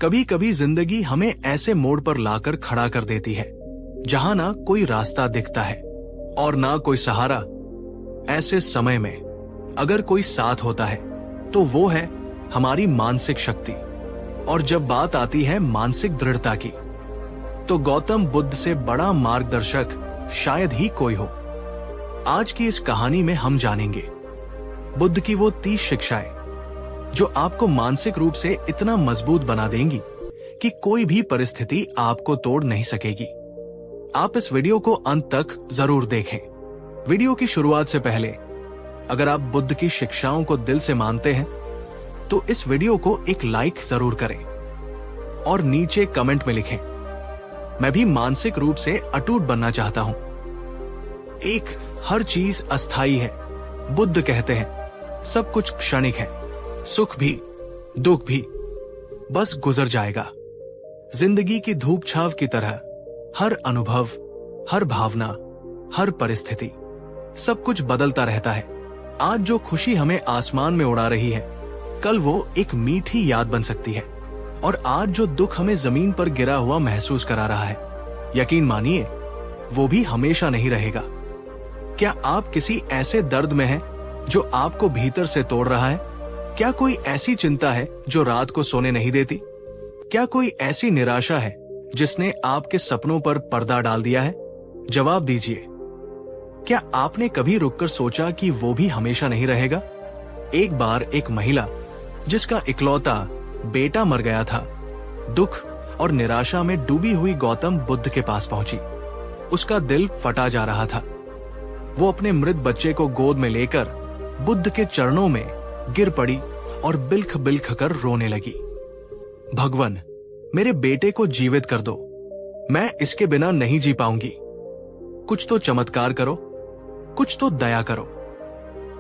कभी कभी जिंदगी हमें ऐसे मोड़ पर लाकर खड़ा कर देती है जहां ना कोई रास्ता दिखता है और ना कोई सहारा। ऐसे समय में अगर कोई साथ होता है तो वो है हमारी मानसिक शक्ति। और जब बात आती है मानसिक दृढ़ता की, तो गौतम बुद्ध से बड़ा मार्गदर्शक शायद ही कोई हो। आज की इस कहानी में हम जानेंगे बुद्ध की वो 30 शिक्षाएं जो आपको मानसिक रूप से इतना मजबूत बना देंगी कि कोई भी परिस्थिति आपको तोड़ नहीं सकेगी। आप इस वीडियो को अंत तक जरूर देखें। वीडियो की शुरुआत से पहले अगर आप बुद्ध की शिक्षाओं को दिल से मानते हैं तो इस वीडियो को एक लाइक जरूर करें और नीचे कमेंट में लिखें, मैं भी मानसिक रूप से अटूट बनना चाहता हूं। हर चीज अस्थायी है। बुद्ध कहते हैं सब कुछ क्षणिक है, सुख भी दुख भी बस गुजर जाएगा। जिंदगी की धूप छाव की तरह हर अनुभव, हर भावना, हर परिस्थिति, सब कुछ बदलता रहता है। आज जो खुशी हमें आसमान में उड़ा रही है, कल वो एक मीठी याद बन सकती है। और आज जो दुख हमें जमीन पर गिरा हुआ महसूस करा रहा है, यकीन मानिए वो भी हमेशा नहीं रहेगा। क्या आप किसी ऐसे दर्द में हैं जो आपको भीतर से तोड़ रहा है? क्या कोई ऐसी चिंता है जो रात को सोने नहीं देती? क्या कोई ऐसी निराशा है जिसने आपके सपनों पर पर्दा डाल दिया है? जवाब दीजिए। क्या आपने कभी रुककर सोचा कि वो भी हमेशा नहीं रहेगा? एक बार एक महिला जिसका इकलौता बेटा मर गया था, दुख और निराशा में डूबी हुई गौतम बुद्ध के पास पहुंची। उसका दिल फटा जा रहा था। वो अपने मृत बच्चे को गोद में लेकर बुद्ध के चरणों में गिर पड़ी और बिलख बिलख कर रोने लगी। भगवान, मेरे बेटे को जीवित कर दो, मैं इसके बिना नहीं जी पाऊंगी। कुछ तो चमत्कार करो, कुछ तो दया करो।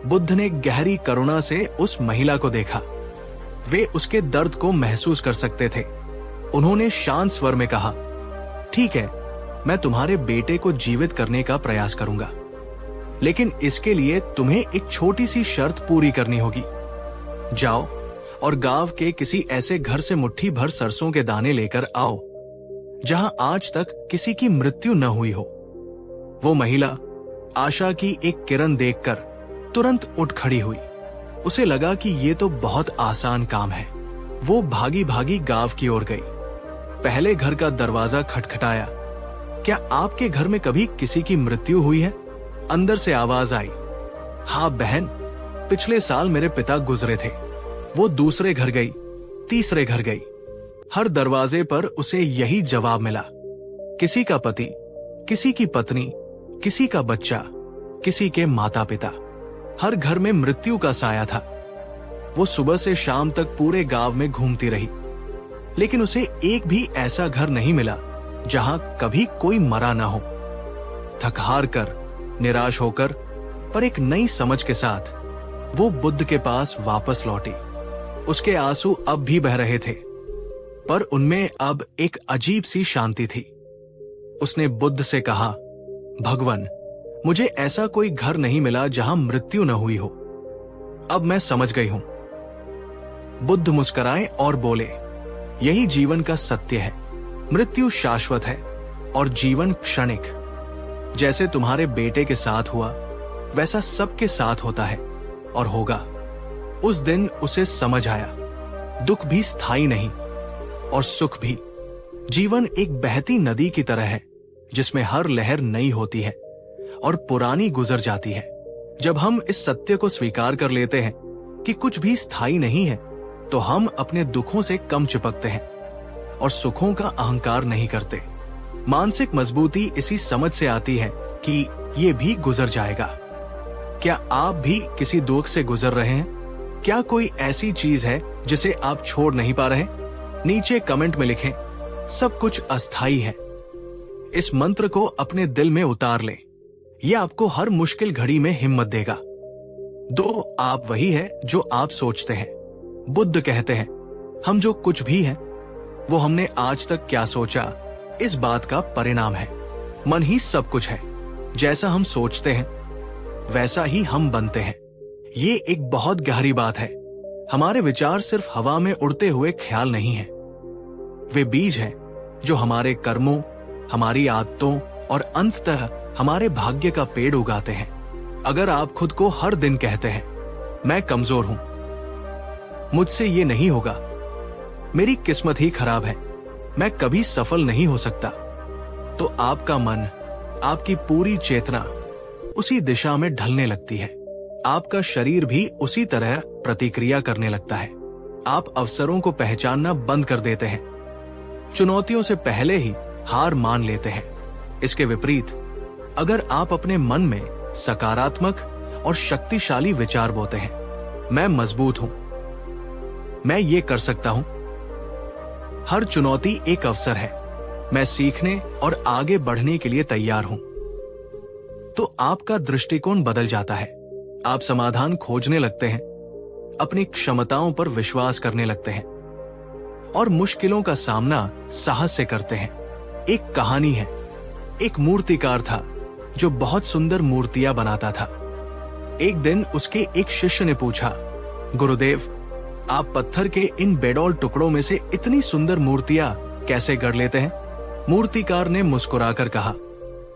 बुद्ध ने गहरी करुणा से उस महिला को देखा। वे उसके दर्द को महसूस कर सकते थे। उन्होंने शांत स्वर में कहा, ठीक है, मैं तुम्हारे बेटे को जीवित करने का प्रयास करूंगा, लेकिन इसके लिए तुम्हें एक छोटी सी शर्त पूरी करनी होगी। जाओ और गांव के किसी ऐसे घर से मुट्ठी भर सरसों के दाने लेकर आओ जहां आज तक किसी की मृत्यु न हुई हो। वो महिला आशा की एक किरण देखकर तुरंत उठ खड़ी हुई। उसे लगा कि ये तो बहुत आसान काम है। वो भागी भागी गांव की ओर गई। पहले घर का दरवाजा खटखटाया। क्या आपके घर में कभी किसी की मृत्यु हुई है? अंदर से आवाज आई, हाँ बहन, पिछले साल मेरे पिता गुजरे थे। वो दूसरे घर गई, तीसरे घर गई। हर दरवाजे पर उसे यही जवाब मिला, किसी का पति, किसी की पत्नी, किसी का बच्चा, किसी के माता पिता। हर घर में मृत्यु का साया था। वो सुबह से शाम तक पूरे गांव में घूमती रही, लेकिन उसे एक भी ऐसा घर नहीं मिला जहां कभी कोई मरा ना हो। थक हार कर, निराश होकर, पर एक नई समझ के साथ वो बुद्ध के पास वापस लौटी। उसके आंसू अब भी बह रहे थे, पर उनमें अब एक अजीब सी शांति थी। उसने बुद्ध से कहा, भगवान, मुझे ऐसा कोई घर नहीं मिला जहां मृत्यु न हुई हो। अब मैं समझ गई हूं। बुद्ध मुस्कुराए और बोले, यही जीवन का सत्य है। मृत्यु शाश्वत है और जीवन क्षणिक। जैसे तुम्हारे बेटे के साथ हुआ, वैसा सबके साथ होता है और होगा। उस दिन उसे समझ आया, दुख भी स्थायी नहीं और सुख भी। जीवन एक बहती नदी की तरह है जिसमें हर लहर नई होती है और पुरानी गुजर जाती है। जब हम इस सत्य को स्वीकार कर लेते हैं कि कुछ भी स्थायी नहीं है, तो हम अपने दुखों से कम चिपकते हैं और सुखों का अहंकार नहीं करते। मानसिक मजबूती इसी समझ से आती है कि ये भी गुजर जाएगा। क्या आप भी किसी दुख से गुजर रहे हैं? क्या कोई ऐसी चीज है जिसे आप छोड़ नहीं पा रहे? नीचे कमेंट में लिखें, सब कुछ अस्थायी है। इस मंत्र को अपने दिल में उतार लें। यह आपको हर मुश्किल घड़ी में हिम्मत देगा। दो आप वही है जो आप सोचते हैं। बुद्ध कहते हैं, हम जो कुछ भी हैं, वो हमने आज तक क्या सोचा, इस बात का परिणाम है। मन ही सब कुछ है। जैसा हम सोचते हैं वैसा ही हम बनते हैं। ये एक बहुत गहरी बात है। हमारे विचार सिर्फ हवा में उड़ते हुए ख्याल नहीं है। वे बीज हैं जो हमारे कर्मों, हमारी आदतों और अंततः हमारे भाग्य का पेड़ उगाते हैं। अगर आप खुद को हर दिन कहते हैं, मैं कमजोर हूं, मुझसे ये नहीं होगा, मेरी किस्मत ही खराब है, मैं कभी सफल नहीं हो सकता, तो आपका मन, आपकी पूरी चेतना उसी दिशा में ढलने लगती है। आपका शरीर भी उसी तरह प्रतिक्रिया करने लगता है। आप अवसरों को पहचानना बंद कर देते हैं, चुनौतियों से पहले ही हार मान लेते हैं। इसके विपरीत, अगर आप अपने मन में सकारात्मक और शक्तिशाली विचार बोते हैं, मैं मजबूत हूं, मैं ये कर सकता हूं, हर चुनौती एक अवसर है, मैं सीखने और आगे बढ़ने के लिए तैयार हूं, तो आपका दृष्टिकोण बदल जाता है। आप समाधान खोजने लगते हैं, अपनी क्षमताओं पर विश्वास करने लगते हैं और मुश्किलों का सामना साहस से करते हैं। एक कहानी है, एक मूर्तिकार था जो बहुत सुंदर मूर्तियां बनाता था। एक दिन उसके एक शिष्य ने पूछा, गुरुदेव, आप पत्थर के इन बेडौल टुकड़ों में से इतनी सुंदर मूर्तियां कैसे गढ़ लेते हैं? मूर्तिकार ने मुस्कुराकर कहा,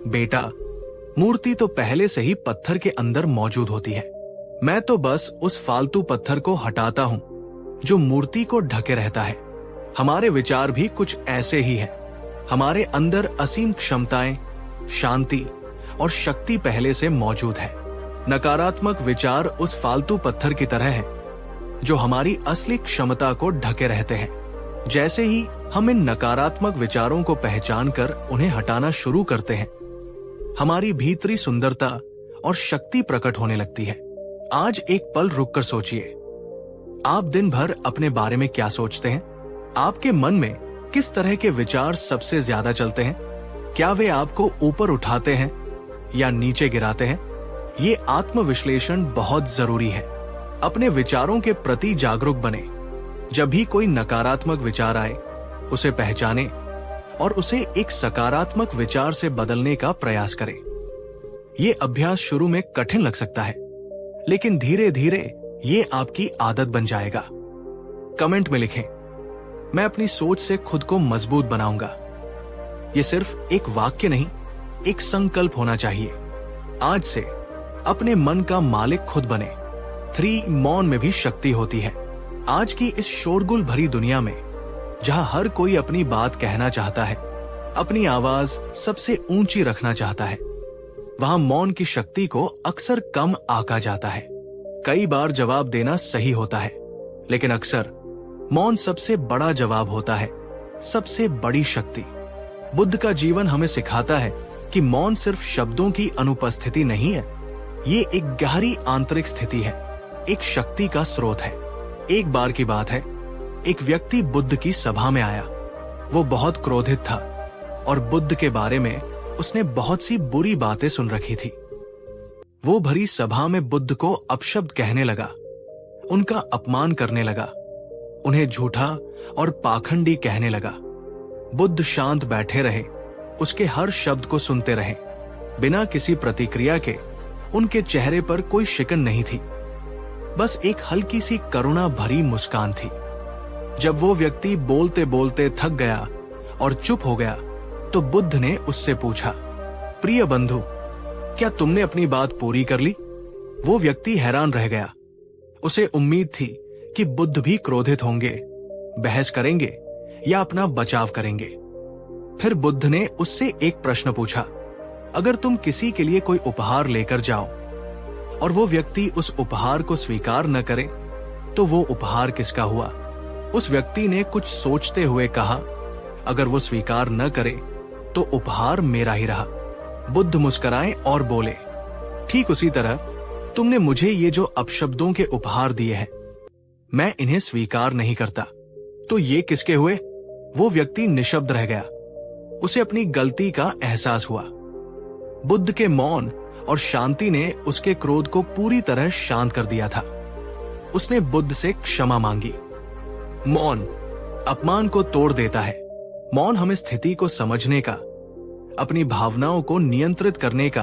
बेटा, मूर्ति तो पहले से ही पत्थर के अंदर मौजूद होती है, मैं तो बस उस फालतू पत्थर को हटाता हूं जो मूर्ति को ढके रहता है। हमारे विचार भी कुछ ऐसे ही हैं। हमारे अंदर असीम क्षमताएं, शांति और शक्ति पहले से मौजूद है। नकारात्मक विचार उस फालतू पत्थर की तरह है जो हमारी असली क्षमता को ढके रहते हैं। जैसे ही हम इन नकारात्मक विचारों को पहचान कर उन्हें हटाना शुरू करते हैं, हमारी भीतरी सुंदरता और शक्ति प्रकट होने लगती है। आज एक पल रुककर सोचिए, आप दिन भर अपने बारे में क्या सोचते हैं? आपके मन में किस तरह के विचार सबसे ज्यादा चलते हैं? क्या वे आपको ऊपर उठाते हैं या नीचे गिराते हैं? ये आत्मविश्लेषण बहुत जरूरी है। अपने विचारों के प्रति जागरूक बने। जब भी कोई नकारात्मक विचार आए, उसे पहचाने और उसे एक सकारात्मक विचार से बदलने का प्रयास करें। ये अभ्यास शुरू में कठिन लग सकता है, लेकिन धीरे धीरे ये आपकी आदत बन जाएगा। कमेंट में लिखें, मैं अपनी सोच से खुद को मजबूत बनाऊंगा। ये सिर्फ एक वाक्य नहीं, एक संकल्प होना चाहिए। आज से अपने मन का मालिक खुद बने। 3 मौन में भी शक्ति होती है। आज की इस शोरगुल भरी दुनिया में, जहां हर कोई अपनी बात कहना चाहता है, अपनी आवाज सबसे ऊंची रखना चाहता है, वहां मौन की शक्ति को अक्सर कम आंका जाता है। कई बार जवाब देना सही होता है, लेकिन अक्सर मौन सबसे बड़ा जवाब होता है, सबसे बड़ी शक्ति। बुद्ध का जीवन हमें सिखाता है कि मौन सिर्फ शब्दों की अनुपस्थिति नहीं है, ये एक गहरी आंतरिक स्थिति है, एक शक्ति का स्रोत है। एक बार की बात है, एक व्यक्ति बुद्ध की सभा में आया। वो बहुत क्रोधित था और बुद्ध के बारे में उसने बहुत सी बुरी बातें सुन रखी थी। वो भरी सभा में बुद्ध को अपशब्द कहने लगा, उनका अपमान करने लगा, उन्हें झूठा और पाखंडी कहने लगा। बुद्ध शांत बैठे रहे, उसके हर शब्द को सुनते रहे। बिना किसी प्रतिक्रिया के उनके चेहरे पर कोई शिकन नहीं थी, बस एक हल्की सी करुणा भरी मुस्कान थी। जब वो व्यक्ति बोलते बोलते थक गया और चुप हो गया, तो बुद्ध ने उससे पूछा, प्रिय बंधु, क्या तुमने अपनी बात पूरी कर ली? वो व्यक्ति हैरान रह गया। उसे उम्मीद थी कि बुद्ध भी क्रोधित होंगे, बहस करेंगे या अपना बचाव करेंगे। फिर बुद्ध ने उससे एक प्रश्न पूछा, अगर तुम किसी के लिए कोई उपहार लेकर जाओ और वो व्यक्ति उस उपहार को स्वीकार न करे, तो वो उपहार किसका हुआ? उस व्यक्ति ने कुछ सोचते हुए कहा, अगर वो स्वीकार न करे तो उपहार मेरा ही रहा। बुद्ध मुस्कुराए और बोले, ठीक उसी तरह तुमने मुझे ये जो अपशब्दों के उपहार दिए हैं, मैं इन्हें स्वीकार नहीं करता, तो ये किसके हुए? वो व्यक्ति निशब्द रह गया। उसे अपनी गलती का एहसास हुआ। बुद्ध के मौन और शांति ने उसके क्रोध को पूरी तरह शांत कर दिया था। उसने बुद्ध से क्षमा मांगी। मौन अपमान को तोड़ देता है। मौन हमें स्थिति को समझने का, अपनी भावनाओं को नियंत्रित करने का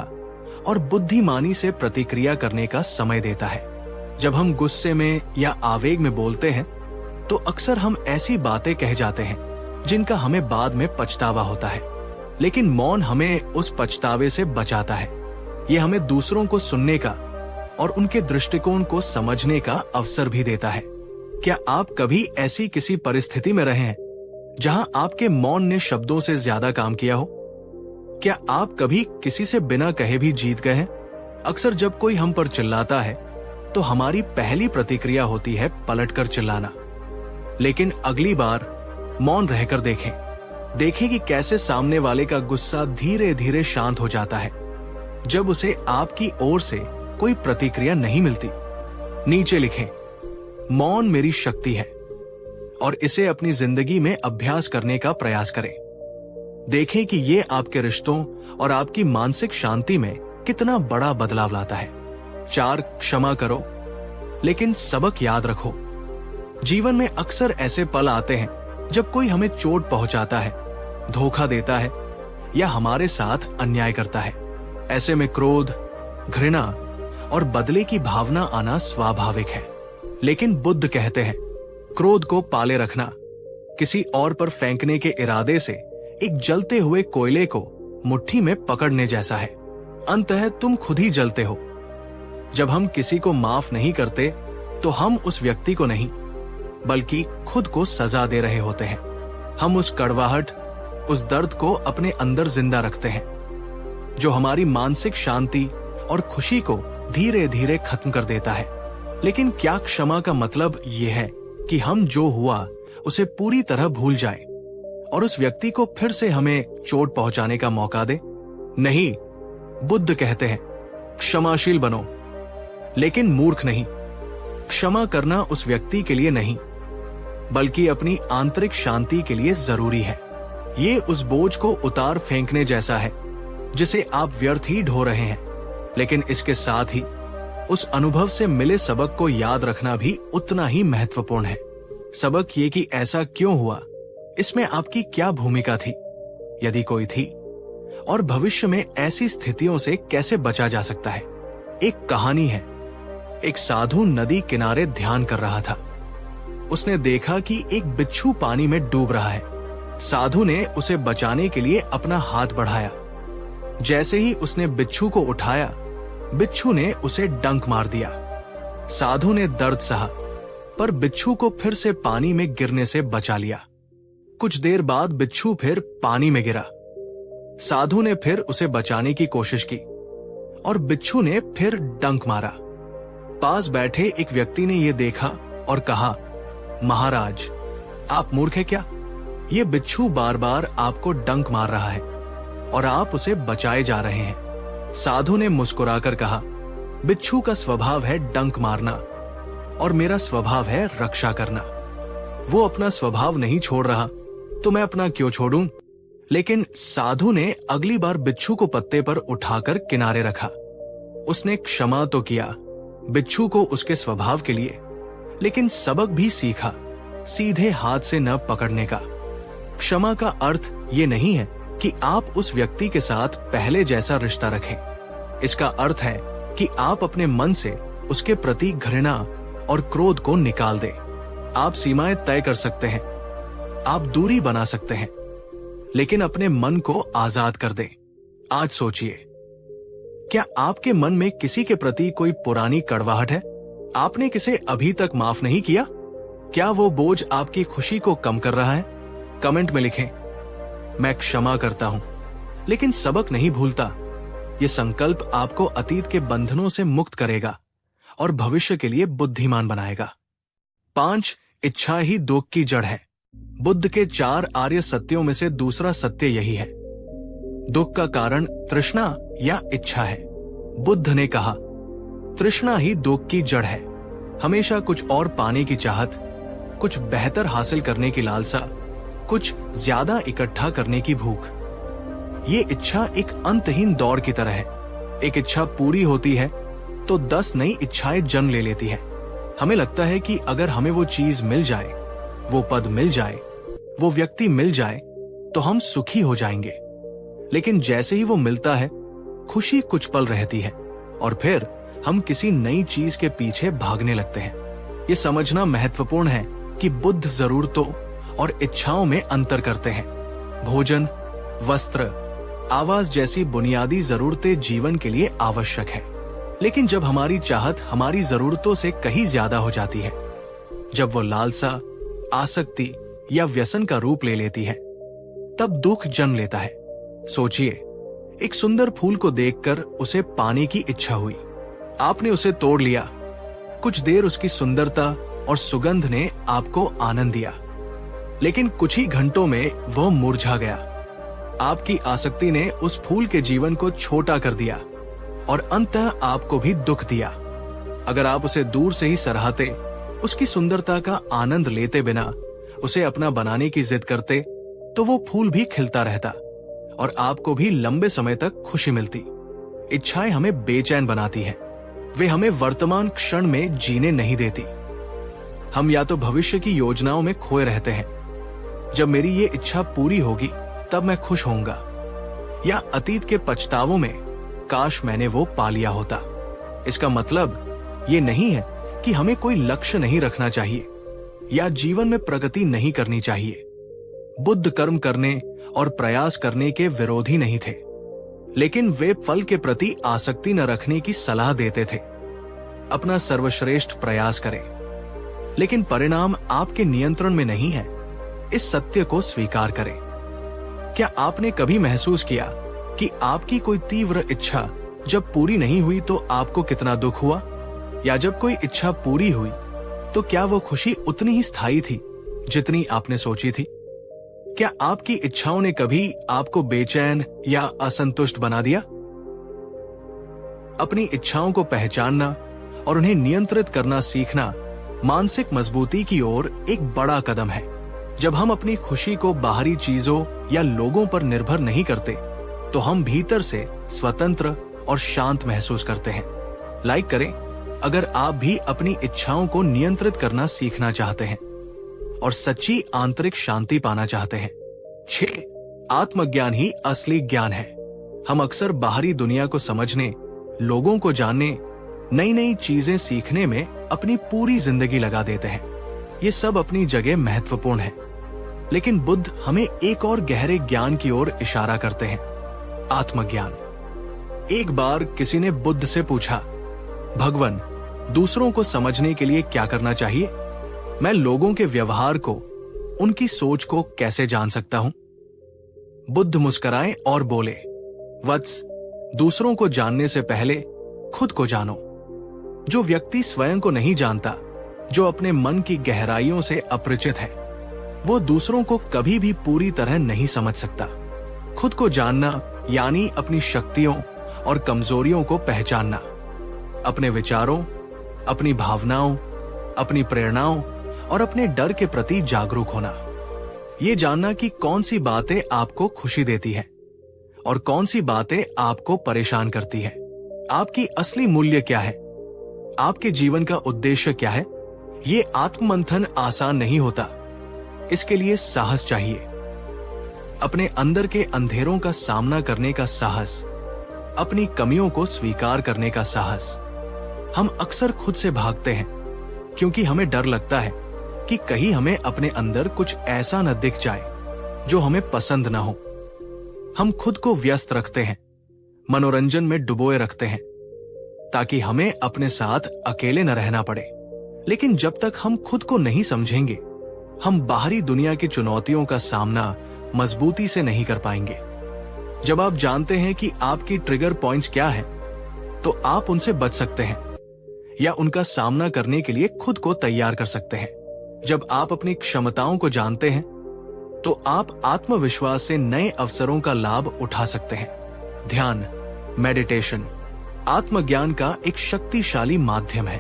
और बुद्धिमानी से प्रतिक्रिया करने का समय देता है। जब हम गुस्से में या आवेग में बोलते हैं, तो अक्सर हम ऐसी बातें कह जाते हैं जिनका हमें बाद में पछतावा होता है। लेकिन मौन हमें उस पछतावे से बचाता है। ये हमें दूसरों को सुनने का और उनके दृष्टिकोण को समझने का अवसर भी देता है। क्या आप कभी ऐसी किसी परिस्थिति में रहे हैं जहां आपके मौन ने शब्दों से ज्यादा काम किया हो? क्या आप कभी किसी से बिना कहे भी जीत गए हैं? अक्सर जब कोई हम पर चिल्लाता है तो हमारी पहली प्रतिक्रिया होती है पलटकर चिल्लाना। लेकिन अगली बार मौन रहकर देखें कि कैसे सामने वाले का गुस्सा धीरे धीरे शांत हो जाता है जब उसे आपकी ओर से कोई प्रतिक्रिया नहीं मिलती। नीचे लिखें, मौन मेरी शक्ति है, और इसे अपनी जिंदगी में अभ्यास करने का प्रयास करें। देखें कि ये आपके रिश्तों और आपकी मानसिक शांति में कितना बड़ा बदलाव लाता है। 4, क्षमा करो लेकिन सबक याद रखो। जीवन में अक्सर ऐसे पल आते हैं जब कोई हमें चोट पहुंचाता है, धोखा देता है या हमारे साथ अन्याय करता है। ऐसे में क्रोध, घृणा और बदले की भावना आना स्वाभाविक है। लेकिन बुद्ध कहते हैं, क्रोध को पाले रखना किसी और पर फेंकने के इरादे से एक जलते हुए कोयले को मुट्ठी में पकड़ने जैसा है। अंततः तुम खुद ही जलते हो। जब हम किसी को माफ नहीं करते तो हम उस व्यक्ति को नहीं बल्कि खुद को सजा दे रहे होते हैं। हम उस कड़वाहट, उस दर्द को अपने अंदर जिंदा रखते हैं जो हमारी मानसिक शांति और खुशी को धीरे धीरे खत्म कर देता है। लेकिन क्या क्षमा का मतलब यह है कि हम जो हुआ उसे पूरी तरह भूल जाए और उस व्यक्ति को फिर से हमें चोट पहुंचाने का मौका दे? नहीं, बुद्ध कहते हैं, क्षमाशील बनो लेकिन मूर्ख नहीं। क्षमा करना उस व्यक्ति के लिए नहीं बल्कि अपनी आंतरिक शांति के लिए जरूरी है। ये उस बोझ को उतार फेंकने जैसा है जिसे आप व्यर्थ ही ढो रहे हैं। लेकिन इसके साथ ही उस अनुभव से मिले सबक को याद रखना भी उतना ही महत्वपूर्ण है। सबक ये कि ऐसा क्यों हुआ, इसमें आपकी क्या भूमिका थी, यदि कोई थी, और भविष्य में ऐसी स्थितियों से कैसे बचा जा सकता है। एक कहानी है। एक साधु नदी किनारे ध्यान कर रहा था। उसने देखा कि एक बिच्छू पानी में डूब रहा है। साधु ने उसे बचाने के लिए अपना हाथ बढ़ाया। जैसे ही उसने बिच्छू को उठाया, बिच्छू ने उसे डंक मार दिया। साधु ने दर्द सहा, पर बिच्छू को फिर से पानी में गिरने से बचा लिया। कुछ देर बाद बिच्छू फिर पानी में गिरा। साधु ने फिर उसे बचाने की कोशिश की और बिच्छू ने फिर डंक मारा। पास बैठे एक व्यक्ति ने यह देखा और कहा, महाराज, आप मूर्ख हैं क्या? ये बिच्छू बार बार आपको डंक मार रहा है और आप उसे बचाए जा रहे हैं। साधु ने मुस्कुराकर कहा, बिच्छू का स्वभाव है डंक मारना और मेरा स्वभाव है रक्षा करना। वो अपना स्वभाव नहीं छोड़ रहा तो मैं अपना क्यों छोड़ूं? लेकिन साधु ने अगली बार बिच्छू को पत्ते पर उठाकर किनारे रखा। उसने क्षमा तो किया बिच्छू को उसके स्वभाव के लिए, लेकिन सबक भी सीखा, सीधे हाथ से न पकड़ने का। क्षमा का अर्थ ये नहीं है कि आप उस व्यक्ति के साथ पहले जैसा रिश्ता रखें। इसका अर्थ है कि आप अपने मन से उसके प्रति घृणा और क्रोध को निकाल दें। आप सीमाएं तय कर सकते हैं, आप दूरी बना सकते हैं, लेकिन अपने मन को आजाद कर दें। आज सोचिए, क्या आपके मन में किसी के प्रति कोई पुरानी कड़वाहट है? आपने किसे अभी तक माफ नहीं किया? क्या वो बोझ आपकी खुशी को कम कर रहा है? कमेंट में लिखें, मैं क्षमा करता हूं लेकिन सबक नहीं भूलता। ये संकल्प आपको अतीत के बंधनों से मुक्त करेगा और भविष्य के लिए बुद्धिमान बनाएगा। 5, इच्छा ही दुख की जड़ है। बुद्ध के 4 आर्य सत्यों में से दूसरा सत्य यही है। दुख का कारण तृष्णा या इच्छा है। बुद्ध ने कहा, तृष्णा ही दुख की जड़ है। हमेशा कुछ और पाने की चाहत, कुछ बेहतर हासिल करने की लालसा, कुछ ज्यादा इकट्ठा करने की भूख। ये इच्छा एक अंतहीन दौड़ की तरह है। एक इच्छा पूरी होती है तो 10 नई इच्छाएं जन्म ले लेती है। हमें लगता है कि अगर हमें वो चीज मिल जाए, वो पद मिल जाए, वो व्यक्ति मिल जाए तो हम सुखी हो जाएंगे। लेकिन जैसे ही वो मिलता है, खुशी कुछ पल रहती है और फिर हम किसी नई चीज के पीछे भागने लगते हैं। ये समझना महत्वपूर्ण है कि बुद्ध जरूरतों और इच्छाओं में अंतर करते हैं। भोजन, वस्त्र, आवास जैसी बुनियादी जरूरतें जीवन के लिए आवश्यक है, लेकिन जब हमारी चाहत हमारी जरूरतों से कहीं ज्यादा हो जाती है, जब वो लालसा, आसक्ति या व्यसन का रूप ले लेती है, तब दुख जन्म लेता है। सोचिए, एक सुंदर फूल को देखकर उसे पाने की इच्छा हुई। आपने उसे तोड़ लिया। कुछ देर उसकी सुंदरता और सुगंध ने आपको आनंद दिया, लेकिन कुछ ही घंटों में वह मुरझा गया। आपकी आसक्ति ने उस फूल के जीवन को छोटा कर दिया और अंततः आपको भी दुख दिया। अगर आप उसे दूर से ही सराहते, उसकी सुंदरता का आनंद लेते बिना उसे अपना बनाने की जिद करते, तो वो फूल भी खिलता रहता और आपको भी लंबे समय तक खुशी मिलती। इच्छाएं हमें बेचैन बनाती हैं। वे हमें वर्तमान क्षण में जीने नहीं देती। हम या तो भविष्य की योजनाओं में खोए रहते हैं, जब मेरी ये इच्छा पूरी होगी तब मैं खुश होऊंगा, या अतीत के पछतावों में, काश मैंने वो पा लिया होता। इसका मतलब ये नहीं है कि हमें कोई लक्ष्य नहीं रखना चाहिए या जीवन में प्रगति नहीं करनी चाहिए। बुद्ध कर्म करने और प्रयास करने के विरोधी नहीं थे, लेकिन वे फल के प्रति आसक्ति न रखने की सलाह देते थे। अपना सर्वश्रेष्ठ प्रयास करें, लेकिन परिणाम आपके नियंत्रण में नहीं है। इस सत्य को स्वीकार करें। क्या आपने कभी महसूस किया कि आपकी कोई तीव्र इच्छा जब पूरी नहीं हुई तो आपको कितना दुख हुआ? या जब कोई इच्छा पूरी हुई तो क्या वो खुशी उतनी ही स्थायी थी जितनी आपने सोची थी? क्या आपकी इच्छाओं ने कभी आपको बेचैन या असंतुष्ट बना दिया? अपनी इच्छाओं को पहचानना और उन्हें नियंत्रित करना सीखना मानसिक मजबूती की ओर एक बड़ा कदम है। जब हम अपनी खुशी को बाहरी चीजों या लोगों पर निर्भर नहीं करते, तो हम भीतर से स्वतंत्र और शांत महसूस करते हैं। लाइक करें अगर आप भी अपनी इच्छाओं को नियंत्रित करना सीखना चाहते हैं और सच्ची आंतरिक शांति पाना चाहते हैं। 6. आत्मज्ञान ही असली ज्ञान है। हम अक्सर बाहरी दुनिया को समझने, लोगों को जानने, नई नई चीजें सीखने में अपनी पूरी जिंदगी लगा देते हैं। ये सब अपनी जगह महत्वपूर्ण है, लेकिन बुद्ध हमें एक और गहरे ज्ञान की ओर इशारा करते हैं, आत्मज्ञान। एक बार किसी ने बुद्ध से पूछा, भगवान, दूसरों को समझने के लिए क्या करना चाहिए? मैं लोगों के व्यवहार को, उनकी सोच को कैसे जान सकता हूं? बुद्ध मुस्कुराए और बोले, वत्स, दूसरों को जानने से पहले खुद को जानो। जो व्यक्ति स्वयं को नहीं जानता, जो अपने मन की गहराइयों से अपरिचित है, वो दूसरों को कभी भी पूरी तरह नहीं समझ सकता। खुद को जानना यानी अपनी शक्तियों और कमजोरियों को पहचानना, अपने विचारों, अपनी भावनाओं, अपनी प्रेरणाओं और अपने डर के प्रति जागरूक होना। ये जानना कि कौन सी बातें आपको खुशी देती है और कौन सी बातें आपको परेशान करती है। आपकी असली मूल्य क्या है? आपके जीवन का उद्देश्य क्या है? ये आत्ममंथन आसान नहीं होता। इसके लिए साहस चाहिए। अपने अंदर के अंधेरों का सामना करने का साहस, अपनी कमियों को स्वीकार करने का साहस। हम अक्सर खुद से भागते हैं क्योंकि हमें डर लगता है कि कहीं हमें अपने अंदर कुछ ऐसा न दिख जाए जो हमें पसंद न हो। हम खुद को व्यस्त रखते हैं, मनोरंजन में डुबोए रखते हैं, ताकि हमें अपने साथ अकेले न रहना पड़े। लेकिन जब तक हम खुद को नहीं समझेंगे, हम बाहरी दुनिया की चुनौतियों का सामना मजबूती से नहीं कर पाएंगे। जब आप जानते हैं कि आपकी ट्रिगर पॉइंट्स क्या है, तो आप उनसे बच सकते हैं या उनका सामना करने के लिए खुद को तैयार कर सकते हैं। जब आप अपनी क्षमताओं को जानते हैं, तो आप आत्मविश्वास से नए अवसरों का लाभ उठा सकते हैं। ध्यान, मेडिटेशन आत्मज्ञान का एक शक्तिशाली माध्यम है।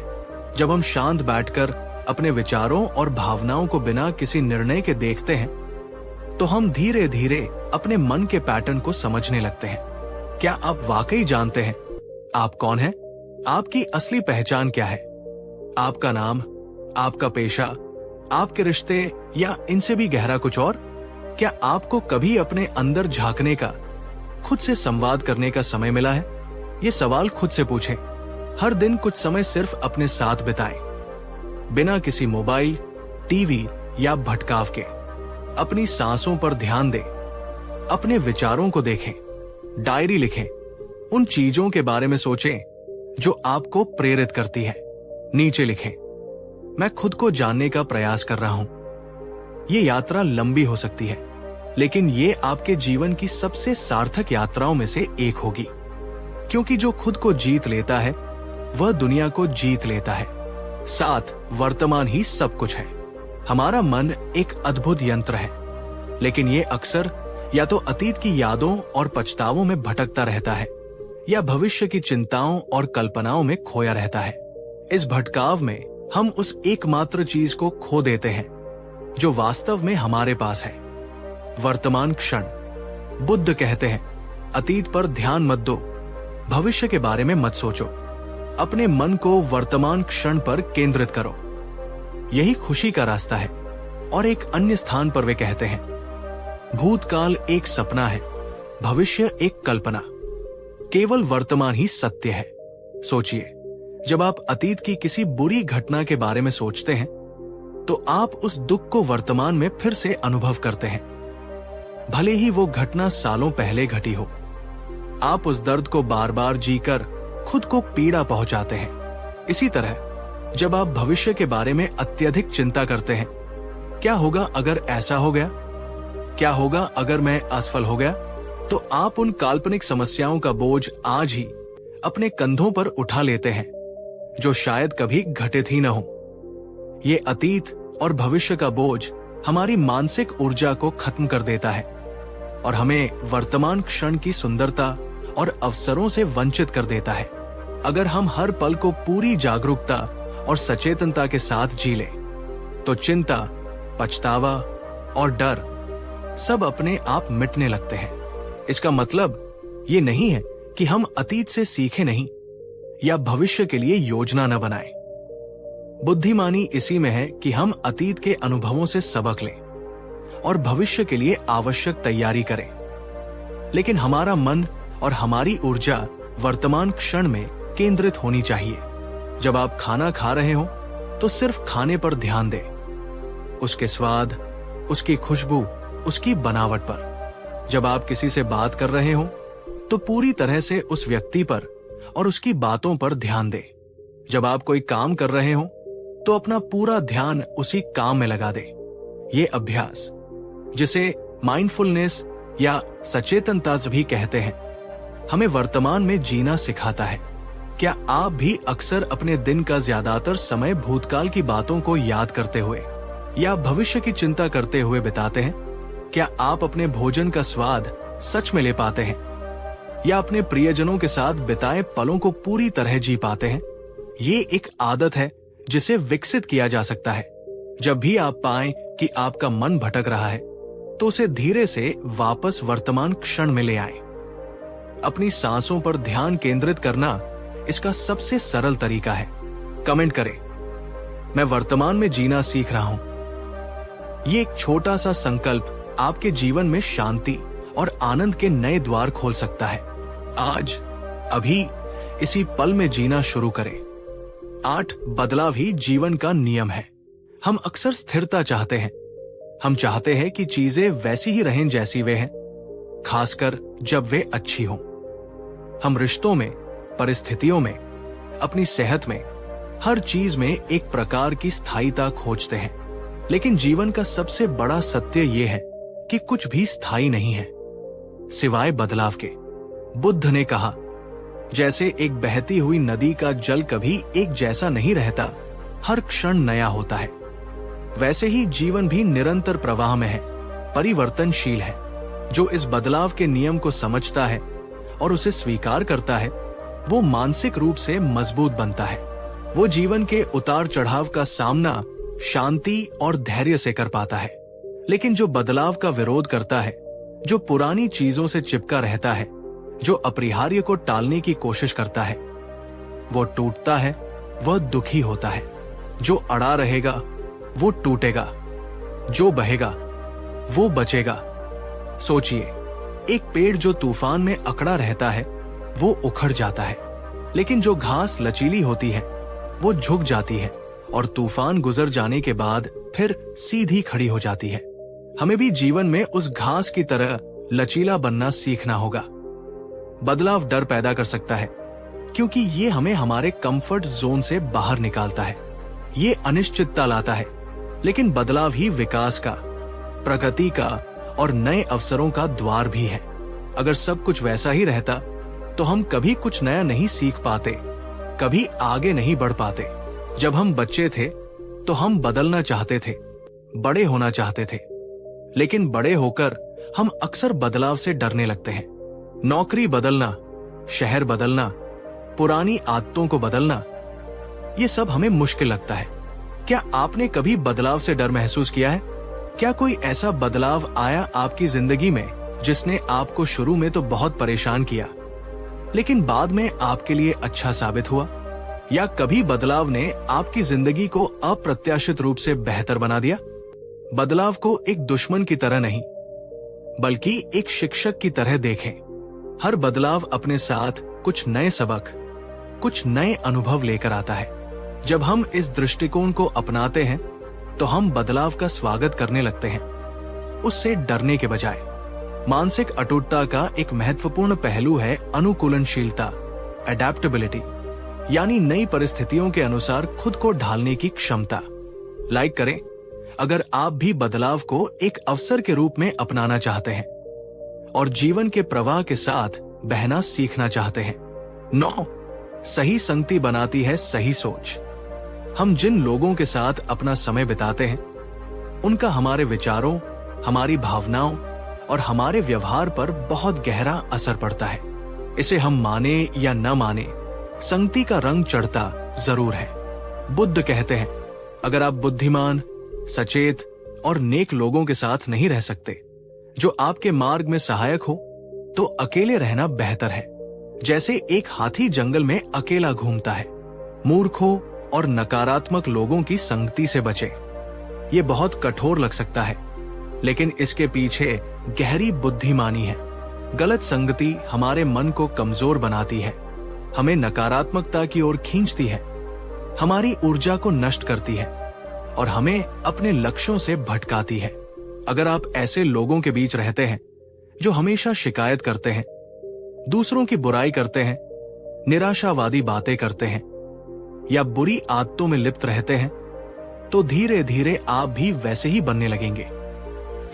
जब हम शांत बैठकर अपने विचारों और भावनाओं को बिना किसी निर्णय के देखते हैं, तो हम धीरे धीरे अपने मन के पैटर्न को समझने लगते हैं। क्या आप वाकई जानते हैं आप कौन हैं? आपकी असली पहचान क्या है? आपका नाम, आपका पेशा, आपके रिश्ते या इनसे भी गहरा कुछ और? क्या आपको कभी अपने अंदर झांकने का, खुद से संवाद करने का समय मिला है? ये सवाल खुद से पूछें। हर दिन कुछ समय सिर्फ अपने साथ बिताएं, बिना किसी मोबाइल, टीवी या भटकाव के। अपनी सांसों पर ध्यान दें, अपने विचारों को देखें, डायरी लिखें, उन चीजों के बारे में सोचें जो आपको प्रेरित करती है। नीचे लिखें, मैं खुद को जानने का प्रयास कर रहा हूं। ये यात्रा लंबी हो सकती है, लेकिन ये आपके जीवन की सबसे सार्थक यात्राओं में से एक होगी, क्योंकि जो खुद को जीत लेता है वह दुनिया को जीत लेता है। 7 वर्तमान ही सब कुछ है। हमारा मन एक अद्भुत यंत्र है, लेकिन ये अक्सर या तो अतीत की यादों और पछतावों में भटकता रहता है या भविष्य की चिंताओं और कल्पनाओं में खोया रहता है। इस भटकाव में हम उस एकमात्र चीज को खो देते हैं जो वास्तव में हमारे पास है, वर्तमान क्षण। बुद्ध कहते हैं, अतीत पर ध्यान मत दो, भविष्य के बारे में मत सोचो, अपने मन को वर्तमान क्षण पर केंद्रित करो। यही खुशी का रास्ता है। और एक अन्य स्थान पर वे कहते हैं, भूतकाल एक सपना है, भविष्य एक कल्पना, केवल वर्तमान ही सत्य है। सोचिए, जब आप अतीत की किसी बुरी घटना के बारे में सोचते हैं तो आप उस दुख को वर्तमान में फिर से अनुभव करते हैं, भले ही वो घटना सालों पहले घटी हो। आप उस दर्द को बार बार जीकर खुद को पीड़ा पहुंचाते हैं। इसी तरह जब आप भविष्य के बारे में अत्यधिक चिंता करते हैं, क्या होगा अगर ऐसा हो गया, क्या होगा अगर मैं असफल हो गया, तो आप उन काल्पनिक समस्याओं का बोझ आज ही अपने कंधों पर उठा लेते हैं जो शायद कभी घटित ही न हो। ये अतीत और भविष्य का बोझ हमारी मानसिक ऊर्जा को खत्म कर देता है और हमें वर्तमान क्षण की सुंदरता और अवसरों से वंचित कर देता है। अगर हम हर पल को पूरी जागरूकता और सचेतनता के साथ जी लें, तो चिंता, पछतावा और डर सब अपने आप मिटने लगते हैं। इसका मतलब ये नहीं है कि हम अतीत से सीखे नहीं या भविष्य के लिए योजना न बनाएं। बुद्धिमानी इसी में है कि हम अतीत के अनुभवों से सबक लें और भविष्य के लिए आवश्यक तैयारी करें। लेकिन हमारा मन और हमारी ऊर्जा वर्तमान क्षण में केंद्रित होनी चाहिए। जब आप खाना खा रहे हो तो सिर्फ खाने पर ध्यान दें, उसके स्वाद, उसकी खुशबू, उसकी बनावट पर। जब आप किसी से बात कर रहे हो तो पूरी तरह से उस व्यक्ति पर और उसकी बातों पर ध्यान दें। जब आप कोई काम कर रहे हो तो अपना पूरा ध्यान उसी काम में लगा दें। ये अभ्यास, जिसे माइंडफुलनेस या सचेतनता भी कहते हैं, हमें वर्तमान में जीना सिखाता है। क्या आप भी अक्सर अपने दिन का ज्यादातर समय भूतकाल की बातों को याद करते हुए या भविष्य की चिंता करते हुए बिताते हैं? क्या आप अपने भोजन का स्वाद सच में ले पाते हैं या अपने प्रियजनों के साथ बिताए पलों को पूरी तरह जी पाते हैं? ये एक आदत है जिसे विकसित किया जा सकता है। जब भी आप पाएं कि आपका मन भटक रहा है तो उसे धीरे से वापस वर्तमान क्षण में ले आएं। अपनी सांसों पर ध्यान केंद्रित करना इसका सबसे सरल तरीका है। कमेंट करें, मैं वर्तमान में जीना सीख रहा हूं। ये एक छोटा सा संकल्प आपके जीवन में शांति और आनंद के नए द्वार खोल सकता है। आज, अभी, इसी पल में जीना शुरू करें। 8 बदलाव ही जीवन का नियम है। हम अक्सर स्थिरता चाहते हैं। हम चाहते हैं कि चीजें वैसी ही रहें जैसी वे हैं, खासकर जब वे अच्छी हों। हम रिश्तों में, परिस्थितियों में, अपनी सेहत में, हर चीज में एक प्रकार की स्थायिता खोजते हैं। लेकिन जीवन का सबसे बड़ा सत्य यह है कि कुछ भी स्थायी नहीं है सिवाय बदलाव के। बुद्ध ने कहा, जैसे एक बहती हुई नदी का जल कभी एक जैसा नहीं रहता, हर क्षण नया होता है, वैसे ही जीवन भी निरंतर प्रवाह में है, परिवर्तनशील है। जो इस बदलाव के नियम को समझता है और उसे स्वीकार करता है, वो मानसिक रूप से मजबूत बनता है। वो जीवन के उतार चढ़ाव का सामना शांति और धैर्य से कर पाता है। लेकिन जो बदलाव का विरोध करता है, जो पुरानी चीजों से चिपका रहता है, जो अपरिहार्य को टालने की कोशिश करता है, वो टूटता है, वह दुखी होता है। जो अड़ा रहेगा वो टूटेगा, जो बहेगा वो बचेगा। सोचिए, एक पेड़ जो तूफान में अकड़ा रहता है वो उखड़ जाता है, लेकिन जो घास लचीली होती है वो झुक जाती है और तूफान गुजर जाने के बाद फिर सीधी खड़ी हो जाती है। हमें भी जीवन में उस घास की तरह लचीला बनना सीखना होगा। बदलाव डर पैदा कर सकता है, क्योंकि ये हमें हमारे कंफर्ट जोन से बाहर निकालता है। ये अनिश्चितता लाता है, लेकिन बदलाव ही विकास का, प्रगति का और नए अवसरों का द्वार भी है। अगर सब कुछ वैसा ही रहता तो हम कभी कुछ नया नहीं सीख पाते, कभी आगे नहीं बढ़ पाते। जब हम बच्चे थे तो हम बदलना चाहते थे, बड़े होना चाहते थे, लेकिन बड़े होकर हम अक्सर बदलाव से डरने लगते हैं। नौकरी बदलना, शहर बदलना, पुरानी आदतों को बदलना, ये सब हमें मुश्किल लगता है। क्या आपने कभी बदलाव से डर महसूस किया है? क्या कोई ऐसा बदलाव आया आपकी जिंदगी में जिसने आपको शुरू में तो बहुत परेशान किया, लेकिन बाद में आपके लिए अच्छा साबित हुआ? या कभी बदलाव ने आपकी जिंदगी को अप्रत्याशित रूप से बेहतर बना दिया? बदलाव को एक दुश्मन की तरह नहीं, बल्कि एक शिक्षक की तरह देखें। हर बदलाव अपने साथ कुछ नए सबक, कुछ नए अनुभव लेकर आता है। जब हम इस दृष्टिकोण को अपनाते हैं तो हम बदलाव का स्वागत करने लगते हैं, उससे डरने के बजाय। मानसिक अटूटता का एक महत्वपूर्ण पहलू है अनुकूलनशीलता, अडेप्टेबिलिटी, यानी नई परिस्थितियों के अनुसार खुद को ढालने की क्षमता। लाइक करें अगर आप भी बदलाव को एक अवसर के रूप में अपनाना चाहते हैं और जीवन के प्रवाह के साथ बहना सीखना चाहते हैं। 9, सही संगति बनाती है सही सोच। हम जिन लोगों के साथ अपना समय बिताते हैं, उनका हमारे विचारों, हमारी भावनाओं और हमारे व्यवहार पर बहुत गहरा असर पड़ता है। इसे हम माने या न माने, संगति का रंग चढ़ता जरूर है। बुद्ध कहते हैं, अगर आप बुद्धिमान, सचेत और नेक लोगों के साथ नहीं रह सकते जो आपके मार्ग में सहायक हो, तो अकेले रहना बेहतर है। जैसे एक हाथी जंगल में अकेला घूमता है। मूर्खों और नकारात्मक लोगों की संगति से बचे। ये बहुत कठोर लग सकता है, लेकिन इसके पीछे गहरी बुद्धिमानी है। गलत संगति हमारे मन को कमजोर बनाती है, हमें नकारात्मकता की ओर खींचती है, हमारी ऊर्जा को नष्ट करती है और हमें अपने लक्ष्यों से भटकाती है। अगर आप ऐसे लोगों के बीच रहते हैं जो हमेशा शिकायत करते हैं, दूसरों की बुराई करते हैं, निराशावादी बातें करते हैं या बुरी आदतों में लिप्त रहते हैं, तो धीरे धीरे आप भी वैसे ही बनने लगेंगे,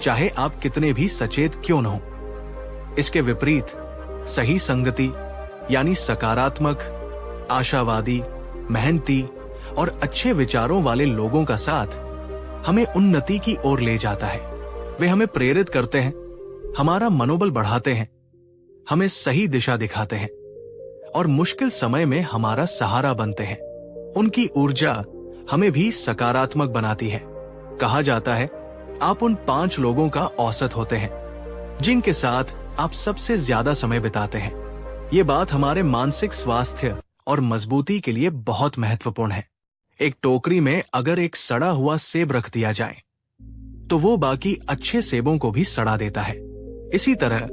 चाहे आप कितने भी सचेत क्यों न हो। इसके विपरीत सही संगति यानी सकारात्मक, आशावादी, मेहनती और अच्छे विचारों वाले लोगों का साथ हमें उन्नति की ओर ले जाता है। वे हमें प्रेरित करते हैं, हमारा मनोबल बढ़ाते हैं, हमें सही दिशा दिखाते हैं और मुश्किल समय में हमारा सहारा बनते हैं। उनकी ऊर्जा हमें भी सकारात्मक बनाती है। कहा जाता है, आप उन 5 लोगों का औसत होते हैं जिनके साथ आप सबसे ज्यादा समय बिताते हैं। ये बात हमारे मानसिक स्वास्थ्य और मजबूती के लिए बहुत महत्वपूर्ण है। एक टोकरी में अगर एक सड़ा हुआ सेब रख दिया जाए तो वो बाकी अच्छे सेबों को भी सड़ा देता है। इसी तरह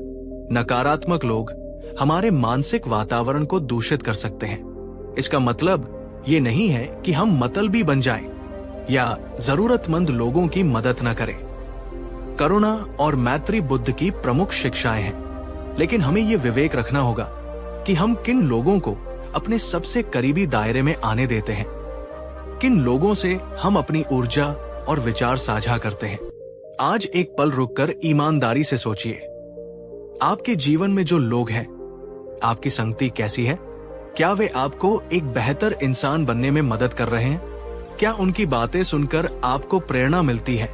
नकारात्मक लोग हमारे मानसिक वातावरण को दूषित कर सकते हैं। इसका मतलब ये नहीं है कि हम मतलबी बन जाएं या जरूरतमंद लोगों की मदद न करें। करुणा और मैत्री बुद्ध की प्रमुख शिक्षाएं हैं, लेकिन हमें ये विवेक रखना होगा कि हम किन लोगों को अपने सबसे करीबी दायरे में आने देते हैं, किन लोगों से हम अपनी ऊर्जा और विचार साझा करते हैं। आज एक पल रुककर ईमानदारी से सोचिए, आपके जीवन में जो लोग हैं, आपकी संगति कैसी है? क्या वे आपको एक बेहतर इंसान बनने में मदद कर रहे हैं? क्या उनकी बातें सुनकर आपको प्रेरणा मिलती है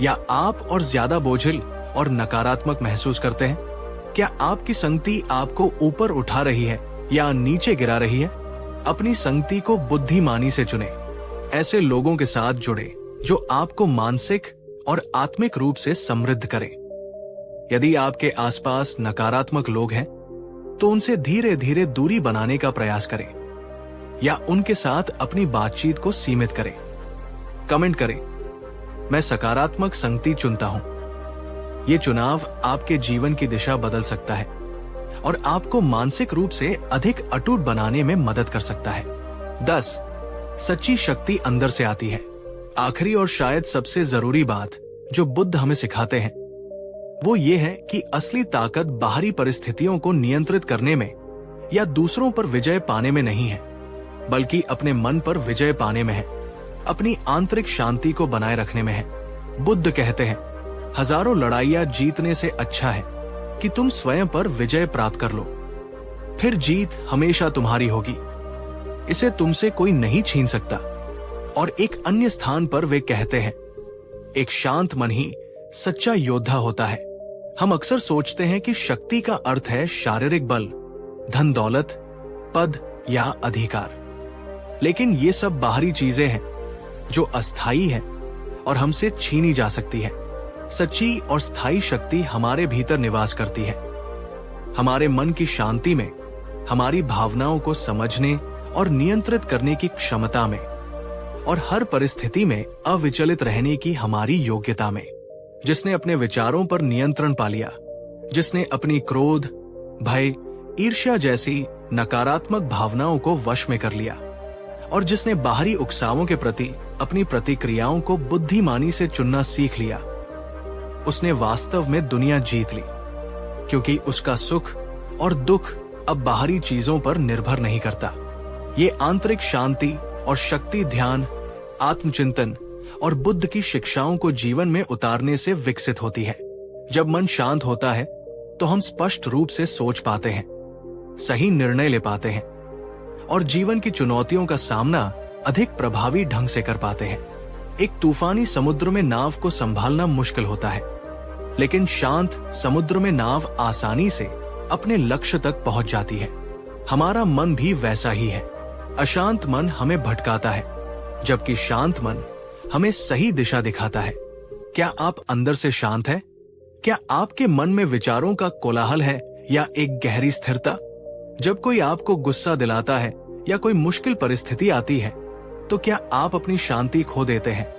या आप और ज्यादा बोझिल और नकारात्मक महसूस करते हैं? क्या आपकी संगति आपको ऊपर उठा रही है या नीचे गिरा रही है? अपनी संगति को बुद्धिमानी से चुने। ऐसे लोगों के साथ जुड़े जो आपको मानसिक और आत्मिक रूप से समृद्ध करें। यदि आपके आसपास नकारात्मक लोग हैं, तो उनसे धीरे धीरे दूरी बनाने का प्रयास करें या उनके साथ अपनी बातचीत को सीमित करें। कमेंट करें, मैं सकारात्मक संगति चुनता हूं। ये चुनाव आपके जीवन की दिशा बदल सकता है और आपको मानसिक रूप से अधिक अटूट बनाने में मदद कर सकता है। 10, सच्ची शक्ति अंदर से आती है। आखिरी और शायद सबसे जरूरी बात, जो बुद्ध हमें सिखाते हैं वो ये है कि असली ताकत बाहरी परिस्थितियों को नियंत्रित करने में या दूसरों पर विजय पाने में नहीं है, बल्कि अपने मन पर विजय पाने में है, अपनी आंतरिक शांति को बनाए रखने में है। बुद्ध कहते हैं, हजारों लड़ाइयां जीतने से अच्छा है कि तुम स्वयं पर विजय प्राप्त कर लो, फिर जीत हमेशा तुम्हारी होगी, इसे तुमसे कोई नहीं छीन सकता। और एक अन्य स्थान पर वे कहते हैं, एक शांत मन ही सच्चा योद्धा होता है। हम अक्सर सोचते हैं कि शक्ति का अर्थ है शारीरिक बल, धन दौलत, पद या अधिकार, लेकिन ये सब बाहरी चीजें हैं जो अस्थायी है और हमसे छीनी जा सकती है। सच्ची और स्थायी शक्ति हमारे भीतर निवास करती है, हमारे मन की शांति में, हमारी भावनाओं को समझने और नियंत्रित करने की क्षमता में, और हर परिस्थिति में अविचलित रहने की हमारी योग्यता में। जिसने अपने विचारों पर नियंत्रण पा लिया, जिसने अपनी क्रोध, भय, ईर्ष्या जैसी नकारात्मक भावनाओं को वश में कर लिया, और जिसने बाहरी उकसावों के प्रति अपनी प्रतिक्रियाओं को बुद्धिमानी से चुनना सीख लिया, उसने वास्तव में दुनिया जीत ली, क्योंकि उसका सुख और दुख अब बाहरी चीजों पर निर्भर नहीं करता। ये आंतरिक शांति और शक्ति ध्यान, आत्मचिंतन और बुद्ध की शिक्षाओं को जीवन में उतारने से विकसित होती है। जब मन शांत होता है तो हम स्पष्ट रूप से सोच पाते हैं, सही निर्णय ले पाते हैं और जीवन की चुनौतियों का सामना अधिक प्रभावी ढंग से कर पाते हैं। एक तूफानी समुद्र में नाव को संभालना मुश्किल होता है, लेकिन शांत समुद्र में नाव आसानी से अपने लक्ष्य तक पहुंच जाती है। हमारा मन भी वैसा ही है। अशांत मन हमें भटकाता है, जबकि शांत मन हमें सही दिशा दिखाता है। क्या आप अंदर से शांत हैं? क्या आपके मन में विचारों का कोलाहल है या एक गहरी स्थिरता? जब कोई आपको गुस्सा दिलाता है या कोई मुश्किल परिस्थिति आती है, तो क्या आप अपनी शांति खो देते हैं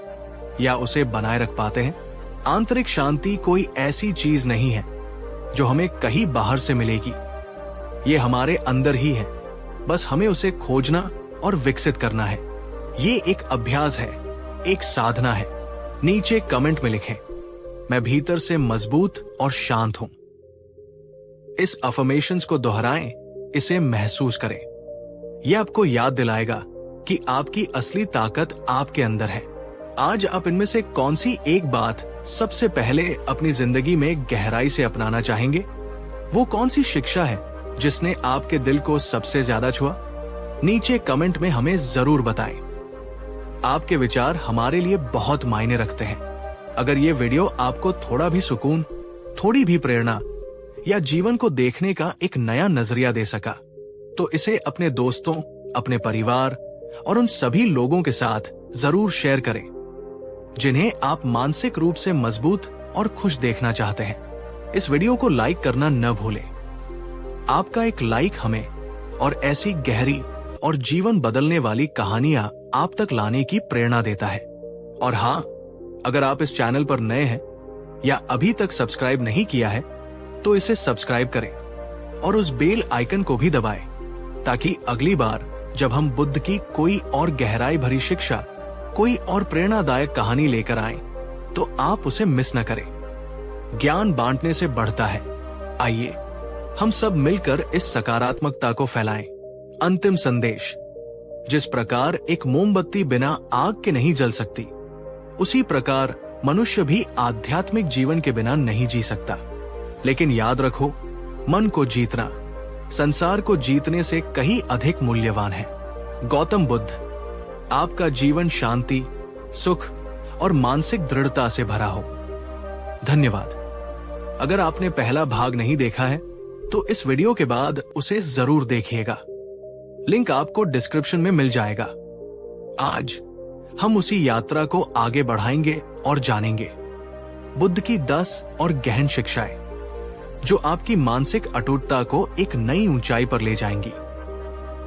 या उसे बनाए रख पाते हैं? आंतरिक शांति कोई ऐसी चीज नहीं है जो हमें कहीं बाहर से मिलेगी। ये हमारे अंदर ही है, बस हमें उसे खोजना और विकसित करना है। ये एक अभ्यास है, एक साधना है। नीचे कमेंट में लिखें, मैं भीतर से मजबूत और शांत हूं। इस अफर्मेशंस को दोहराएं, इसे महसूस करें। यह आपको याद दिलाएगा कि आपकी असली ताकत आपके अंदर है। आज आप इनमें से कौन सी एक बात सबसे पहले अपनी जिंदगी में गहराई से अपनाना चाहेंगे? वो कौन सी शिक्षा है जिसने आपके दिल को सबसे ज्यादा छुआ? नीचे कमेंट में हमें जरूर बताएं। आपके विचार हमारे लिए बहुत मायने रखते हैं। अगर ये वीडियो आपको थोड़ा भी सुकून, थोड़ी भी प्रेरणा या जीवन को देखने का एक नया नजरिया दे सका, तो इसे अपने दोस्तों, अपने परिवार और उन सभी लोगों के साथ जरूर शेयर करें जिन्हें आप मानसिक रूप से मजबूत और खुश देखना चाहते हैं। इस वीडियो को लाइक करना न भूलें। आपका एक लाइक हमें और ऐसी गहरी और जीवन बदलने वाली कहानियां आप तक लाने की प्रेरणा देता है। और हाँ, अगर आप इस चैनल पर नए हैं या अभी तक सब्सक्राइब नहीं किया है, तो इसे सब्सक्राइब करें और उस बेल आइकन को भी दबाएं, ताकि अगली बार जब हम बुद्ध की कोई और गहराई भरी शिक्षा, कोई और प्रेरणादायक कहानी लेकर आएं, तो आप उसे मिस न करें। ज्ञान बांटने से बढ़ता है। आइए हम सब मिलकर इस सकारात्मकता को फैलाएं। अंतिम संदेश, जिस प्रकार एक मोमबत्ती बिना आग के नहीं जल सकती, उसी प्रकार मनुष्य भी आध्यात्मिक जीवन के बिना नहीं जी सकता। लेकिन याद रखो, मन को जीतना संसार को जीतने से कहीं अधिक मूल्यवान है। गौतम बुद्ध। आपका जीवन शांति, सुख और मानसिक दृढ़ता से भरा हो। धन्यवाद। अगर आपने पहला भाग नहीं देखा है, तो इस वीडियो के बाद उसे जरूर देखिएगा। लिंक आपको डिस्क्रिप्शन में मिल जाएगा। आज हम उसी यात्रा को आगे बढ़ाएंगे और जानेंगे बुद्ध की 10 और गहन शिक्षाएं, जो आपकी मानसिक अटूटता को एक नई ऊंचाई पर ले जाएंगी।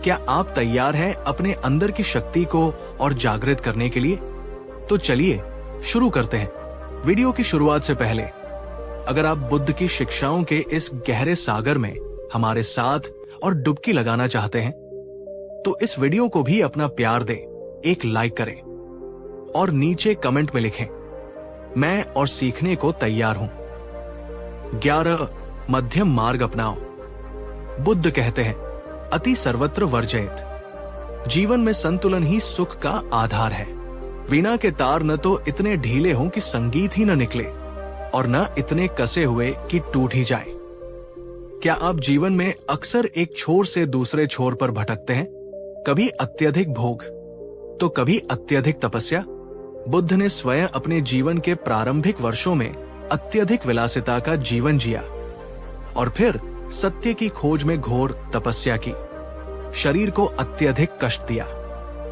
क्या आप तैयार हैं अपने अंदर की शक्ति को और जागृत करने के लिए? तो चलिए शुरू करते हैं। वीडियो की शुरुआत से पहले, अगर आप बुद्ध की शिक्षाओं के इस गहरे सागर में हमारे साथ और डुबकी लगाना चाहते हैं, तो इस वीडियो को भी अपना प्यार दें, एक लाइक करें और नीचे कमेंट में लिखें, मैं और सीखने को तैयार हूं। 11 मध्यम मार्ग अपनाओ। बुद्ध कहते हैं, अति सर्वत्र वर्जयेत। जीवन में संतुलन ही सुख का आधार है। वीणा के तार न तो इतने ढीले हों कि संगीत ही न निकले और न इतने कसे हुए कि टूट ही जाए। क्या आप जीवन में अक्सर एक छोर से दूसरे छोर पर भटकते हैं? कभी अत्यधिक भोग तो कभी अत्यधिक तपस्या। बुद्ध ने स्वयं अपने जीवन के प्रारंभिक वर्षों में अत्यधिक विलासिता का जीवन जिया और फिर सत्य की खोज में घोर तपस्या की। शरीर को अत्यधिक कष्ट दिया।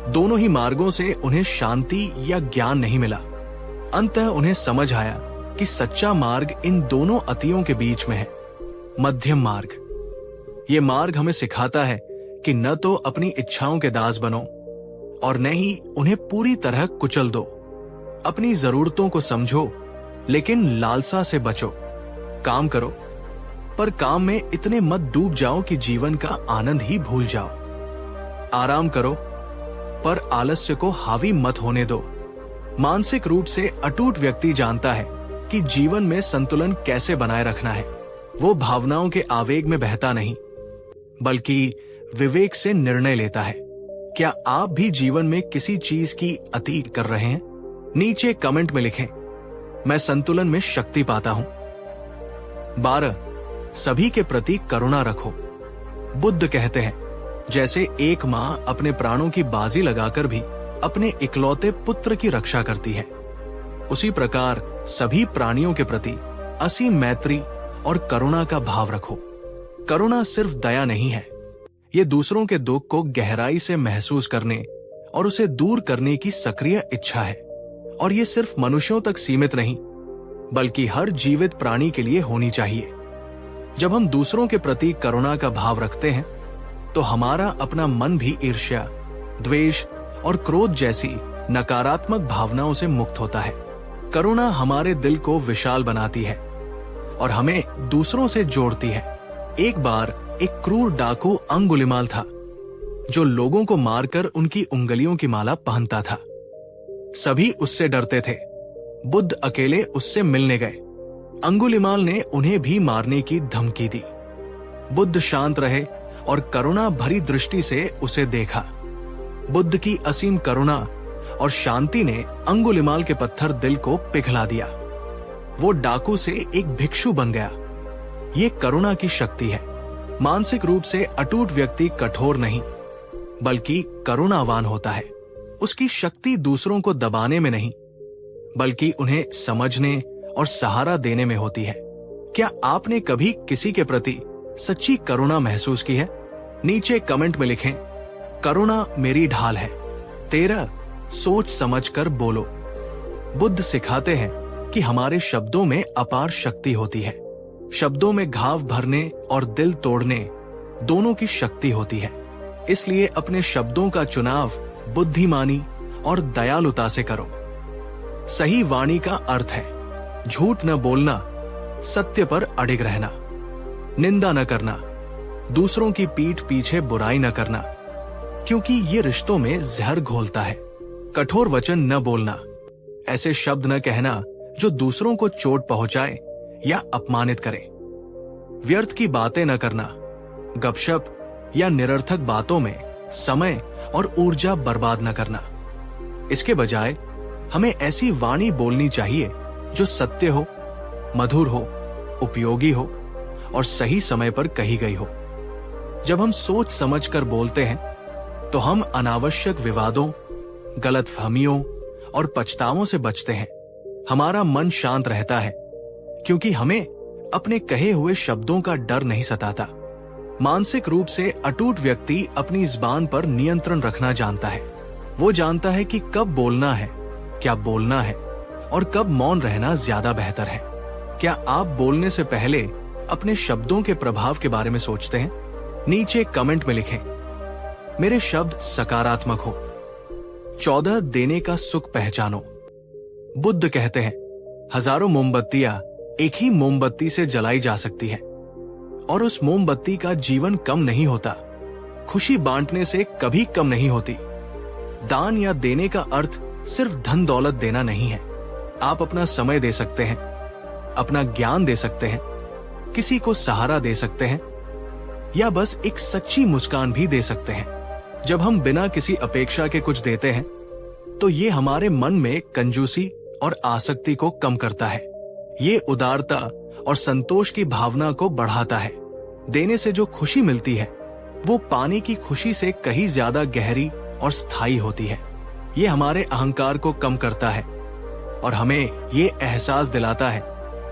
दोनों ही मार्गों से उन्हें शांति या ज्ञान नहीं मिला। अंततः उन्हें समझ आया कि सच्चा मार्ग इन दोनों अतियों के बीच में है, मध्यम मार्ग। ये मार्ग हमें सिखाता है कि न तो अपनी इच्छाओं के दास बनो और न ही उन्हें पूरी तरह कुचल दो। अपनी जरूरतों को समझो लेकिन लालसा से बचो। काम करो पर काम में इतने मत डूब जाओ कि जीवन का आनंद ही भूल जाओ। आराम करो पर आलस्य को हावी मत होने दो। मानसिक रूप से अटूट व्यक्ति जानता है कि जीवन में संतुलन कैसे बनाए रखना है। वो भावनाओं के आवेग में बहता नहीं बल्कि विवेक से निर्णय लेता है। क्या आप भी जीवन में किसी चीज की अति कर रहे हैं? नीचे कमेंट में लिखें, मैं संतुलन में शक्ति पाता हूं। 12 सभी के प्रति करुणा रखो। बुद्ध कहते हैं, जैसे एक मां अपने प्राणों की बाजी लगाकर भी अपने इकलौते पुत्र की रक्षा करती है, उसी प्रकार सभी प्राणियों के प्रति असीम मैत्री और करुणा का भाव रखो। करुणा सिर्फ दया नहीं है, ये दूसरों के दुख को गहराई से महसूस करने और उसे दूर करने की सक्रिय इच्छा है। और ये सिर्फ मनुष्यों तक सीमित नहीं बल्कि हर जीवित प्राणी के लिए होनी चाहिए। जब हम दूसरों के प्रति करुणा का भाव रखते हैं तो हमारा अपना मन भी ईर्ष्या, द्वेष और क्रोध जैसी नकारात्मक भावनाओं से मुक्त होता है। करुणा हमारे दिल को विशाल बनाती है और हमें दूसरों से जोड़ती है। एक बार एक क्रूर डाकू अंगुलिमाल था जो लोगों को मारकर उनकी उंगलियों की माला पहनता था। सभी उससे डरते थे। बुद्ध अकेले उससे मिलने गए। अंगुलिमाल ने उन्हें भी मारने की धमकी दी। बुद्ध शांत रहे और करुणा भरी दृष्टि से उसे देखा। बुद्ध की असीम करुणा और शांति ने अंगुलिमाल के पत्थर दिल को पिघला दिया। वो डाकू से एक भिक्षु बन गया। ये करुणा की शक्ति है। मानसिक रूप से अटूट व्यक्ति कठोर नहीं बल्कि करुणावान होता है। उसकी शक्ति दूसरों को दबाने में नहीं बल्कि उन्हें समझने और सहारा देने में होती है। क्या आपने कभी किसी के प्रति सच्ची करुणा महसूस की है? नीचे कमेंट में लिखें, करुणा मेरी ढाल है। 13 सोच समझकर बोलो। बुद्ध सिखाते हैं कि हमारे शब्दों में अपार शक्ति होती है। शब्दों में घाव भरने और दिल तोड़ने दोनों की शक्ति होती है। इसलिए अपने शब्दों का चुनाव बुद्धिमानी और दयालुता से करो। सही वाणी का अर्थ है झूठ न बोलना, सत्य पर अडिग रहना, निंदा न करना, दूसरों की पीठ पीछे बुराई न करना, क्योंकि ये रिश्तों में जहर घोलता है। कठोर वचन न बोलना, ऐसे शब्द न कहना जो दूसरों को चोट पहुंचाए या अपमानित करे। व्यर्थ की बातें न करना, गपशप या निरर्थक बातों में समय और ऊर्जा बर्बाद न करना। इसके बजाय हमें ऐसी वाणी बोलनी चाहिए जो सत्य हो, मधुर हो, उपयोगी हो और सही समय पर कही गई हो। जब हम सोच समझकर बोलते हैं तो हम अनावश्यक विवादों, गलतफहमियों और पछतावों से बचते हैं। हमारा मन शांत रहता है क्योंकि हमें अपने कहे हुए शब्दों का डर नहीं सताता। मानसिक रूप से अटूट व्यक्ति अपनी जुबान पर नियंत्रण रखना जानता है। वो जानता है कि कब बोलना है, क्या बोलना है और कब मौन रहना ज्यादा बेहतर है। क्या आप बोलने से पहले अपने शब्दों के प्रभाव के बारे में सोचते हैं? नीचे कमेंट में लिखें, मेरे शब्द सकारात्मक हो। 14 देने का सुख पहचानो। बुद्ध कहते हैं, हजारों मोमबत्तियां एक ही मोमबत्ती से जलाई जा सकती है और उस मोमबत्ती का जीवन कम नहीं होता। खुशी बांटने से कभी कम नहीं होती। दान या देने का अर्थ सिर्फ धन दौलत देना नहीं है। आप अपना समय दे सकते हैं, अपना ज्ञान दे सकते हैं, किसी को सहारा दे सकते हैं, या बस एक सच्ची मुस्कान भी दे सकते हैं। जब हम बिना किसी अपेक्षा के कुछ देते हैं तो ये हमारे मन में कंजूसी और आसक्ति को कम करता है। ये उदारता और संतोष की भावना को बढ़ाता है। देने से जो खुशी मिलती है वो पाने की खुशी से कहीं ज्यादा गहरी और स्थायी होती है। ये हमारे अहंकार को कम करता है और हमें ये एहसास दिलाता है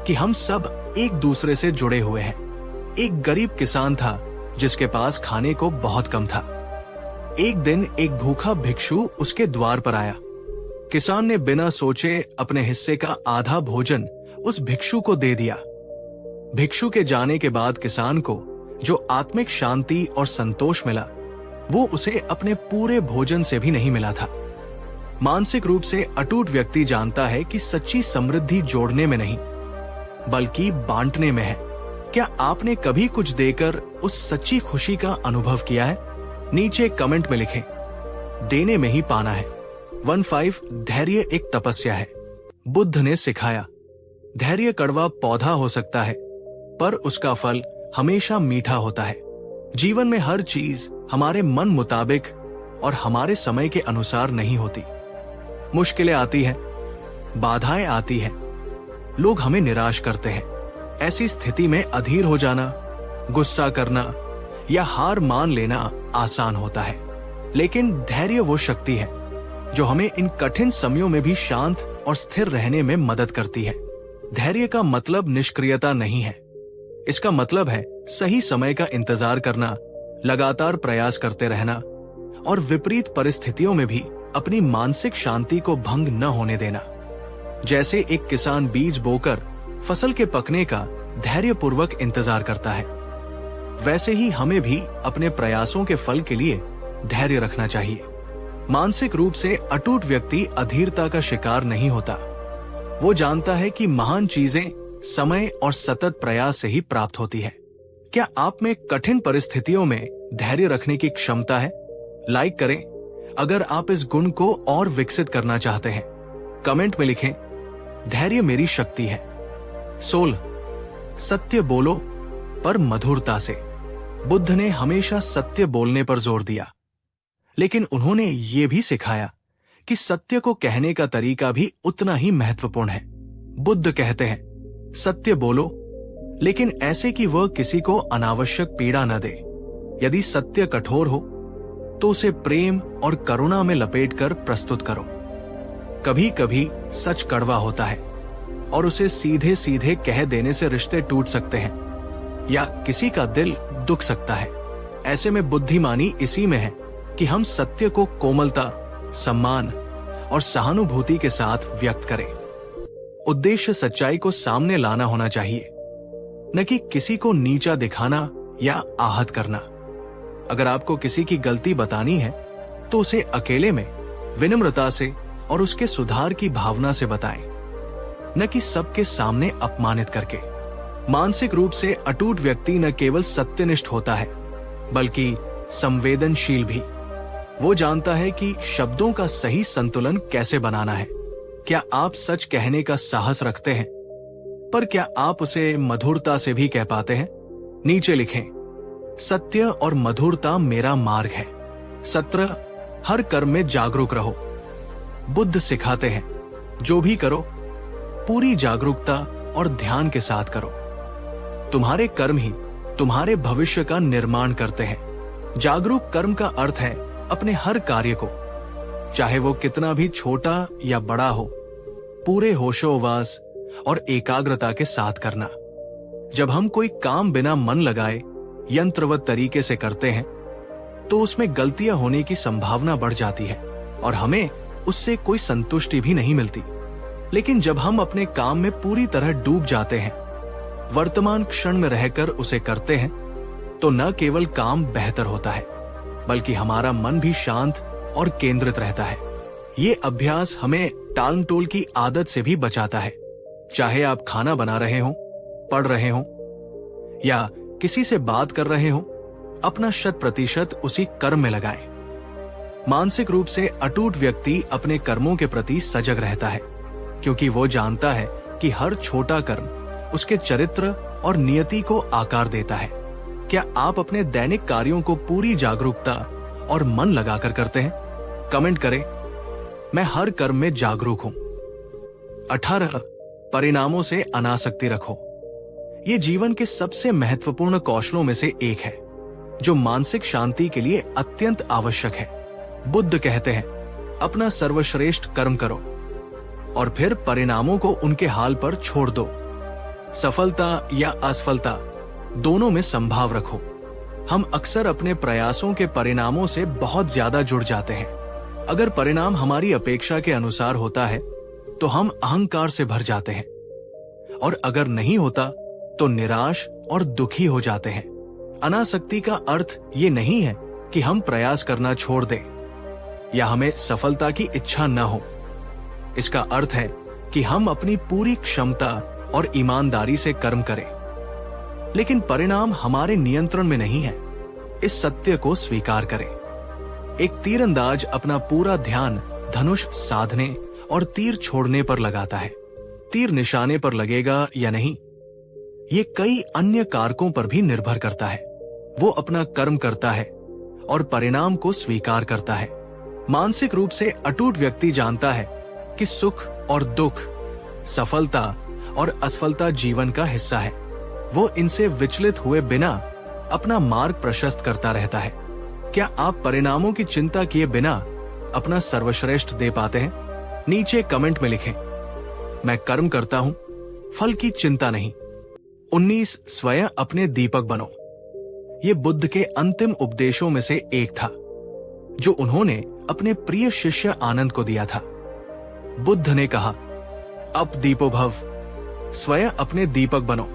कि हम सब एक दूसरे से जुड़े हुए हैं। एक गरीब किसान था जिसके पास खाने को बहुत कम था। एक दिन एक भूखा भिक्षु उसके द्वार पर आया। किसान ने बिना सोचे अपने हिस्से का आधा भोजन उस भिक्षु को दे दिया। भिक्षु के जाने के बाद किसान को जो आत्मिक शांति और संतोष मिला वो उसे अपने पूरे भोजन से भी नहीं मिला था। मानसिक रूप से अटूट व्यक्ति जानता है कि सच्ची समृद्धि जोड़ने में नहीं बल्कि बांटने में है। क्या आपने कभी कुछ देकर उस सच्ची खुशी का अनुभव किया है? नीचे कमेंट में लिखें। देने में ही पाना है। 15 धैर्य एक तपस्या है। बुद्ध ने सिखाया, धैर्य कड़वा पौधा हो सकता है पर उसका फल हमेशा मीठा होता है। जीवन में हर चीज हमारे मन मुताबिक और हमारे समय के अनुसार नहीं होती। मुश्किलें आती हैं, बाधाएं आती हैं, लोग हमें निराश करते हैं। ऐसी स्थिति में अधीर हो जाना, गुस्सा करना या हार मान लेना आसान होता है, लेकिन धैर्य वो शक्ति है जो हमें इन कठिन समयों में भी शांत और स्थिर रहने में मदद करती है। धैर्य का मतलब निष्क्रियता नहीं है। इसका मतलब है सही समय का इंतजार करना, लगातार प्रयास करते रहना और विपरीत परिस्थितियों में भी अपनी मानसिक शांति को भंग न होने देना। जैसे एक किसान बीज बोकर फसल के पकने का धैर्यपूर्वक इंतजार करता है, वैसे ही हमें भी अपने प्रयासों के फल के लिए धैर्य रखना चाहिए। मानसिक रूप से अटूट व्यक्ति अधीरता का शिकार नहीं होता। वो जानता है कि महान चीजें समय और सतत प्रयास से ही प्राप्त होती है। क्या आप में कठिन परिस्थितियों में धैर्य रखने की क्षमता है? लाइक करें अगर आप इस गुण को और विकसित करना चाहते हैं। कमेंट में लिखें, धैर्य मेरी शक्ति है। 16 सत्य बोलो पर मधुरता से। बुद्ध ने हमेशा सत्य बोलने पर जोर दिया, लेकिन उन्होंने ये भी सिखाया कि सत्य को कहने का तरीका भी उतना ही महत्वपूर्ण है। बुद्ध कहते हैं, सत्य बोलो लेकिन ऐसे कि वह किसी को अनावश्यक पीड़ा न दे। यदि सत्य कठोर हो तो उसे प्रेम और करुणा में लपेटकर प्रस्तुत करो। कभी कभी सच कड़वा होता है और उसे सीधे सीधे कह देने से रिश्ते टूट सकते हैं या किसी का दिल दुख सकता है। ऐसे में बुद्धिमानी इसी में है कि हम सत्य को कोमलता, सम्मान और सहानुभूति के साथ व्यक्त करें। उद्देश्य सच्चाई को सामने लाना होना चाहिए, न कि किसी को नीचा दिखाना या आहत करना। अगर आपको किसी की गलती बतानी है तो उसे अकेले में विनम्रता से और उसके सुधार की भावना से बताएं, न कि सबके सामने अपमानित करके। मानसिक रूप से अटूट व्यक्ति न केवल सत्यनिष्ठ होता है बल्कि संवेदनशील भी। वो जानता है कि शब्दों का सही संतुलन कैसे बनाना है। क्या आप सच कहने का साहस रखते हैं, पर क्या आप उसे मधुरता से भी कह पाते हैं? नीचे लिखें, सत्य और मधुरता मेरा मार्ग है। 17 हर कर्म में जागरूक रहो। बुद्ध सिखाते हैं, जो भी करो पूरी जागरूकता और ध्यान के साथ करो। तुम्हारे कर्म ही तुम्हारे भविष्य का निर्माण करते हैं। जागरूक कर्म का अर्थ है अपने हर कार्य को, चाहे वो कितना भी छोटा या बड़ा हो, पूरे होशोवास और एकाग्रता के साथ करना। जब हम कोई काम बिना मन लगाए यंत्रवत तरीके से करते हैं तो उसमें गलतियां होने की संभावना बढ़ जाती है और हमें उससे कोई संतुष्टि भी नहीं मिलती। लेकिन जब हम अपने काम में पूरी तरह डूब जाते हैं, वर्तमान क्षण में रहकर उसे करते हैं, तो न केवल काम बेहतर होता है बल्कि हमारा मन भी शांत और केंद्रित रहता है। ये अभ्यास हमें टालमटोल की आदत से भी बचाता है। चाहे आप खाना बना रहे हो, पढ़ रहे हो या किसी से बात कर रहे हो, अपना 100% उसी कर्म में लगाएं। मानसिक रूप से अटूट व्यक्ति अपने कर्मों के प्रति सजग रहता है। क्योंकि वो जानता है कि हर छोटा कर्म उसके चरित्र और नियति को आकार देता है। क्या आप अपने दैनिक कार्यों को पूरी जागरूकता और मन लगाकर करते हैं? कमेंट करें, मैं हर कर्म में जागरूक हूं। 18 परिणामों से अनासक्ति रखो। ये जीवन के सबसे महत्वपूर्ण कौशलों में से एक है, जो मानसिक शांति के लिए अत्यंत आवश्यक है। बुद्ध कहते हैं, अपना सर्वश्रेष्ठ कर्म करो और फिर परिणामों को उनके हाल पर छोड़ दो। सफलता या असफलता दोनों में संभाव रखो। हम अक्सर अपने प्रयासों के परिणामों से बहुत ज्यादा जुड़ जाते हैं। अगर परिणाम हमारी अपेक्षा के अनुसार होता है तो हम अहंकार से भर जाते हैं, और अगर नहीं होता तो निराश और दुखी हो जाते हैं। अनासक्ति का अर्थ ये नहीं है कि हम प्रयास करना छोड़ दें या हमें सफलता की इच्छा न हो। इसका अर्थ है कि हम अपनी पूरी क्षमता और ईमानदारी से कर्म करें, लेकिन परिणाम हमारे नियंत्रण में नहीं है। इस सत्य को स्वीकार करें। एक तीरंदाज अपना पूरा ध्यान धनुष साधने और तीर छोड़ने पर लगाता है। तीर निशाने पर लगेगा या नहीं, ये कई अन्य कारकों पर भी निर्भर करता है। वो अपना कर्म करता है और परिणाम को स्वीकार करता है। मानसिक रूप से अटूट व्यक्ति जानता है कि सुख और दुख, सफलता और असफलता जीवन का हिस्सा है। वो इनसे विचलित हुए बिना अपना मार्ग प्रशस्त करता रहता है। क्या आप परिणामों की चिंता किए बिना अपना सर्वश्रेष्ठ दे पाते हैं? नीचे कमेंट में लिखें, मैं कर्म करता हूं, फल की चिंता नहीं। 19 स्वयं अपने दीपक बनो। ये बुद्ध के अंतिम उपदेशों में से एक था, जो उन्होंने अपने प्रिय शिष्य आनंद को दिया था। बुद्ध ने कहा, अब दीपो भव, स्वयं अपने दीपक बनो,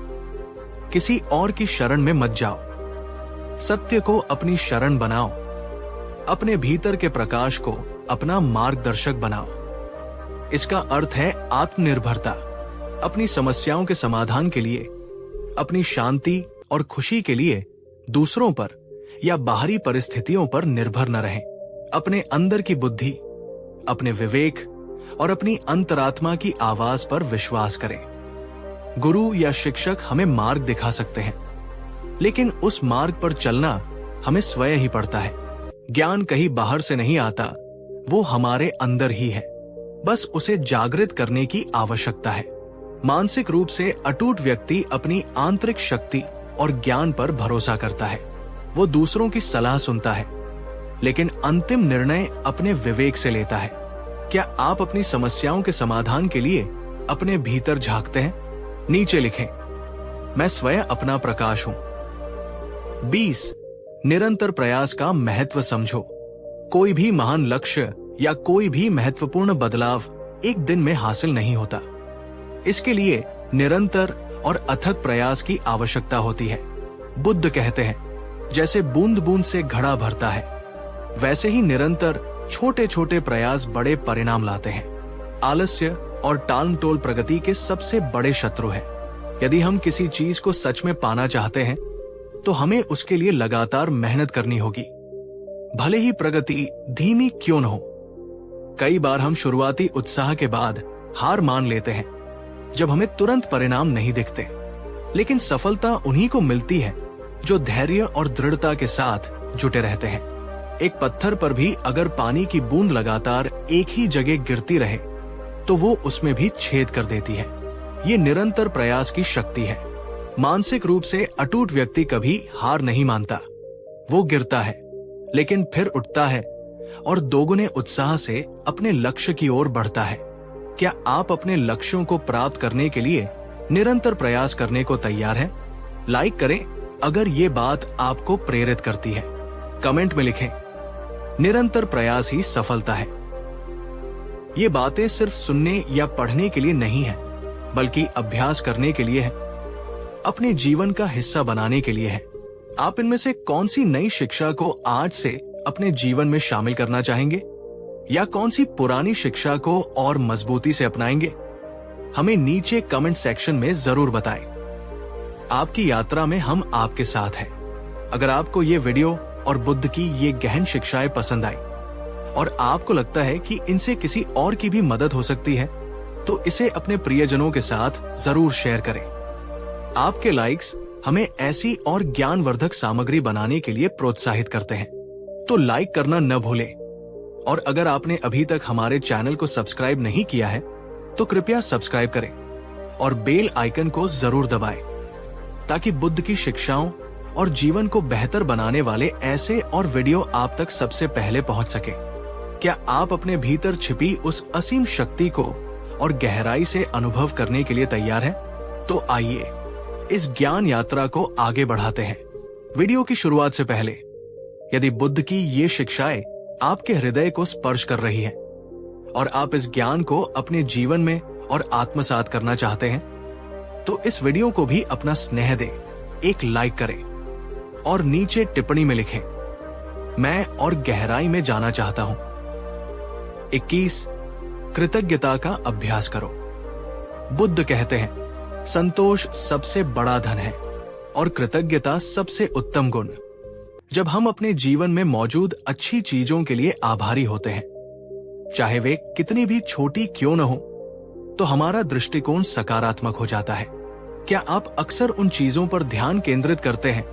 किसी और की शरण में मत जाओ। सत्य को अपनी शरण बनाओ, अपने भीतर के प्रकाश को अपना मार्गदर्शक बनाओ। इसका अर्थ है आत्मनिर्भरता। अपनी समस्याओं के समाधान के लिए, अपनी शांति और खुशी के लिए दूसरों पर या बाहरी परिस्थितियों पर निर्भर न रहें। अपने अंदर की बुद्धि, अपने विवेक और अपनी अंतरात्मा की आवाज पर विश्वास करें। गुरु या शिक्षक हमें मार्ग दिखा सकते हैं, लेकिन उस मार्ग पर चलना हमें स्वयं ही पड़ता है। ज्ञान कहीं बाहर से नहीं आता, वो हमारे अंदर ही है। बस उसे जागृत करने की आवश्यकता है। मानसिक रूप से अटूट व्यक्ति अपनी आंतरिक शक्ति और ज्ञान पर भरोसा करता है। वो दूसरों की सलाह सुनता है, लेकिन अंतिम निर्णय अपने विवेक से लेता है। क्या आप अपनी समस्याओं के समाधान के लिए अपने भीतर झांकते हैं? नीचे लिखें, मैं स्वयं अपना प्रकाश हूं। 20 निरंतर प्रयास का महत्व समझो। कोई भी महान लक्ष्य या कोई भी महत्वपूर्ण बदलाव एक दिन में हासिल नहीं होता। इसके लिए निरंतर और अथक प्रयास की आवश्यकता होती है। बुद्ध कहते हैं, जैसे बूंद बूंद से घड़ा भरता है, वैसे ही निरंतर छोटे छोटे प्रयास बड़े परिणाम लाते हैं। आलस्य और टालमटोल प्रगति के सबसे बड़े शत्रु है। यदि हम किसी चीज को सच में पाना चाहते हैं तो हमें उसके लिए लगातार मेहनत करनी होगी, भले ही प्रगति धीमी क्यों न हो। कई बार हम शुरुआती उत्साह के बाद हार मान लेते हैं जब हमें तुरंत परिणाम नहीं दिखते, लेकिन सफलता उन्हीं को मिलती है जो धैर्य और दृढ़ता के साथ जुटे रहते हैं। एक पत्थर पर भी अगर पानी की बूंद लगातार एक ही जगह गिरती रहे तो वो उसमें भी छेद कर देती है। ये निरंतर प्रयास की शक्ति है। मानसिक रूप से अटूट व्यक्ति कभी हार नहीं मानता। वो गिरता है, लेकिन फिर उठता है और दोगुने उत्साह से अपने लक्ष्य की ओर बढ़ता है। क्या आप अपने लक्ष्यों को प्राप्त करने के लिए निरंतर प्रयास करने को तैयार हैं? लाइक करें अगर ये बात आपको प्रेरित करती है। कमेंट में लिखें, निरंतर प्रयास ही सफलता है। ये बातें सिर्फ सुनने या पढ़ने के लिए नहीं है, बल्कि अभ्यास करने के लिए है, अपने जीवन का हिस्सा बनाने के लिए है। आप इनमें से कौन सी नई शिक्षा को आज से अपने जीवन में शामिल करना चाहेंगे, या कौन सी पुरानी शिक्षा को और मजबूती से अपनाएंगे? हमें नीचे कमेंट सेक्शन में जरूर बताएं। आपकी यात्रा में हम आपके साथ हैं। अगर आपको ये वीडियो और बुद्ध की ये गहन शिक्षाएं पसंद आई और आपको लगता है कि इनसे किसी और की भी मदद हो सकती है, तो इसे अपने प्रियजनों के साथ जरूर शेयर करें। आपके लाइक्स हमें ऐसी और ज्ञानवर्धक सामग्री बनाने के लिए प्रोत्साहित करते हैं, तो लाइक करना न भूलें। और अगर आपने अभी तक हमारे चैनल को सब्सक्राइब नहीं किया है तो कृपया सब्सक्राइब करें और बेल आइकन को जरूर दबाएं, ताकि बुद्ध की शिक्षाओं और जीवन को बेहतर बनाने वाले ऐसे और वीडियो आप तक सबसे पहले पहुंच सके। क्या आप अपने भीतर छिपी उस असीम शक्ति को और गहराई से अनुभव करने के लिए तैयार हैं? तो आइए इस ज्ञान यात्रा को आगे बढ़ाते हैं। वीडियो की शुरुआत से पहले यदि बुद्ध की ये शिक्षाएं आपके हृदय को स्पर्श कर रही हैं और आप इस ज्ञान को अपने जीवन में और आत्मसात करना चाहते हैं, तो इस वीडियो को भी अपना स्नेह दें, एक लाइक करें और नीचे टिप्पणी में लिखें, मैं और गहराई में जाना चाहता हूं। 21 कृतज्ञता का अभ्यास करो। बुद्ध कहते हैं, संतोष सबसे बड़ा धन है और कृतज्ञता सबसे उत्तम गुण। जब हम अपने जीवन में मौजूद अच्छी चीजों के लिए आभारी होते हैं, चाहे वे कितनी भी छोटी क्यों न हो, तो हमारा दृष्टिकोण सकारात्मक हो जाता है। क्या आप अक्सर उन चीजों पर ध्यान केंद्रित करते हैं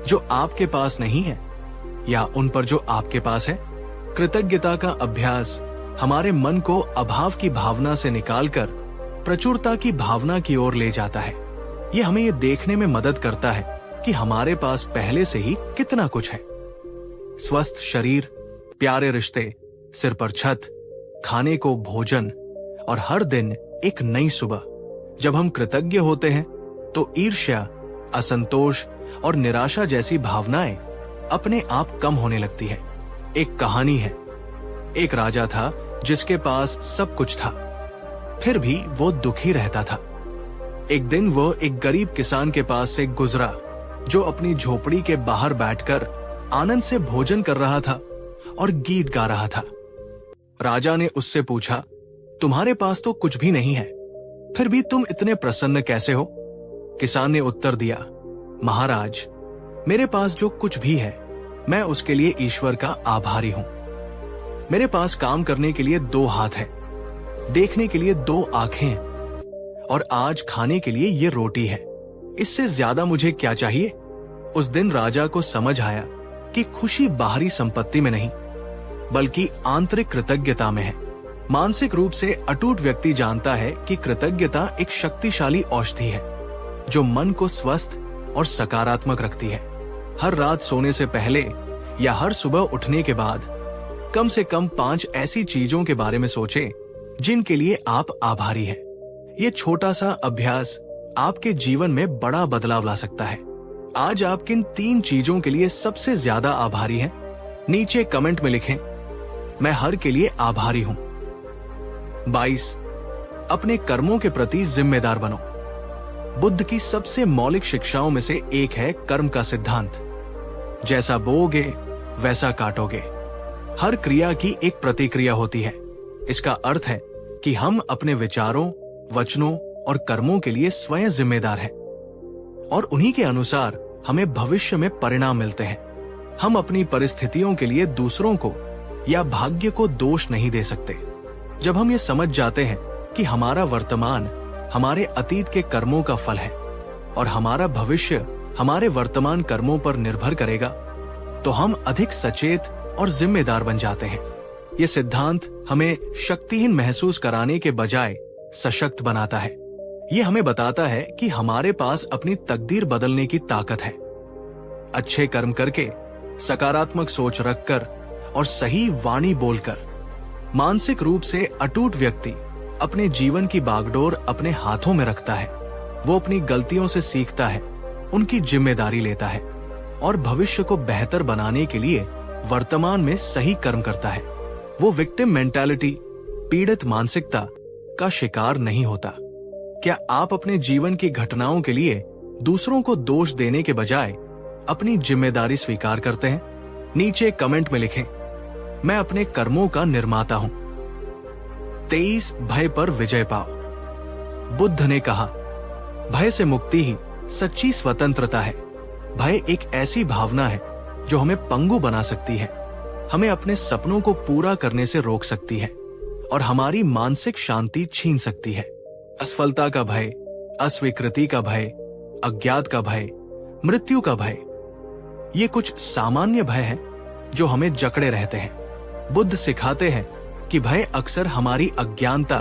जो आपके पास नहीं है, या उन पर जो आपके पास है? कृतज्ञता का अभ्यास हमारे मन को अभाव की भावना से निकालकर प्रचुरता की भावना की ओर ले जाता है। ये हमें ये देखने में मदद करता है कि हमारे पास पहले से ही कितना कुछ है। स्वस्थ शरीर, प्यारे रिश्ते, सिर पर छत, खाने को भोजन और हर दिन एक नई सुबह। जब हम कृतज्ञ होते हैं तो ईर्ष्या, असंतोष और निराशा जैसी भावनाएं अपने आप कम होने लगती है। एक कहानी है, एक राजा था जिसके पास सब कुछ था, फिर भी वो दुखी रहता था। एक दिन वो एक गरीब किसान के पास से गुजरा जो अपनी झोपड़ी के बाहर बैठकर आनंद से भोजन कर रहा था और गीत गा रहा था। राजा ने उससे पूछा, तुम्हारे पास तो कुछ भी नहीं है, फिर भी तुम इतने प्रसन्न कैसे हो? किसान ने उत्तर दिया, महाराज, मेरे पास जो कुछ भी है मैं उसके लिए ईश्वर का आभारी हूं। मेरे पास काम करने के लिए 2 हाथ हैं, देखने के लिए 2 आंखें हैं, और आज खाने के लिए ये रोटी है। इससे ज्यादा मुझे क्या चाहिए? उस दिन राजा को समझ आया कि खुशी बाहरी संपत्ति में नहीं, बल्कि आंतरिक कृतज्ञता में है। मानसिक रूप से अटूट व्यक्ति जानता है कि कृतज्ञता एक शक्तिशाली औषधि है जो मन को स्वस्थ और सकारात्मक रखती है। हर रात सोने से पहले या हर सुबह उठने के बाद कम से कम 5 ऐसी चीजों के बारे में सोचें जिनके लिए आप आभारी हैं। ये छोटा सा अभ्यास आपके जीवन में बड़ा बदलाव ला सकता है। आज आप किन 3 चीजों के लिए सबसे ज्यादा आभारी हैं? नीचे कमेंट में लिखें, मैं हर के लिए आभारी हूं। 22 अपने कर्मों के प्रति जिम्मेदार बनो। बुद्ध की सबसे मौलिक शिक्षाओं में से एक है कर्म का सिद्धांत। जैसा बोओगे वैसा काटोगे। हर क्रिया की एक प्रतिक्रिया होती है। इसका अर्थ है कि हम अपने विचारों, वचनों और कर्मों के लिए स्वयं जिम्मेदार हैं और उन्हीं के अनुसार हमें भविष्य में परिणाम मिलते हैं। हम अपनी परिस्थितियों के लिए दूसरों को या भाग्य को दोष नहीं दे सकते। जब हम ये समझ जाते हैं कि हमारा वर्तमान हमारे अतीत के कर्मों का फल है और हमारा भविष्य हमारे वर्तमान कर्मों पर निर्भर करेगा, तो हम अधिक सचेत और जिम्मेदार बन जाते हैं। ये सिद्धांत हमें शक्तिहीन महसूस कराने के बजाय सशक्त बनाता है। ये हमें बताता है कि हमारे पास अपनी तकदीर बदलने की ताकत है। अच्छे कर्म करके, सकारात्मक सोच रखकर और सही वाणी बोलकर मानसिक रूप से अटूट व्यक्ति अपने जीवन की बागडोर अपने हाथों में रखता है। वो अपनी गलतियों से सीखता है, उनकी जिम्मेदारी लेता है और भविष्य को बेहतर बनाने के लिए वर्तमान में सही कर्म करता है। वो विक्टिम मेंटालिटी, पीड़ित मानसिकता का शिकार नहीं होता। क्या आप अपने जीवन की घटनाओं के लिए दूसरों को दोष देने के बजाय अपनी जिम्मेदारी स्वीकार करते हैं? नीचे कमेंट में लिखें, मैं अपने कर्मों का निर्माता हूं। 23 भय पर विजय पाओ। बुद्ध ने कहा, भय से मुक्ति ही सच्ची स्वतंत्रता है। भय एक ऐसी भावना है जो हमें पंगु बना सकती है, हमें अपने सपनों को पूरा करने से रोक सकती है और हमारी मानसिक शांति छीन सकती है। असफलता का भय, अस्वीकृति का भय, अज्ञात का भय, मृत्यु का भय, ये कुछ सामान्य भय हैं जो हमें जकड़े रहते हैं। बुद्ध सिखाते हैं कि भय अक्सर हमारी अज्ञानता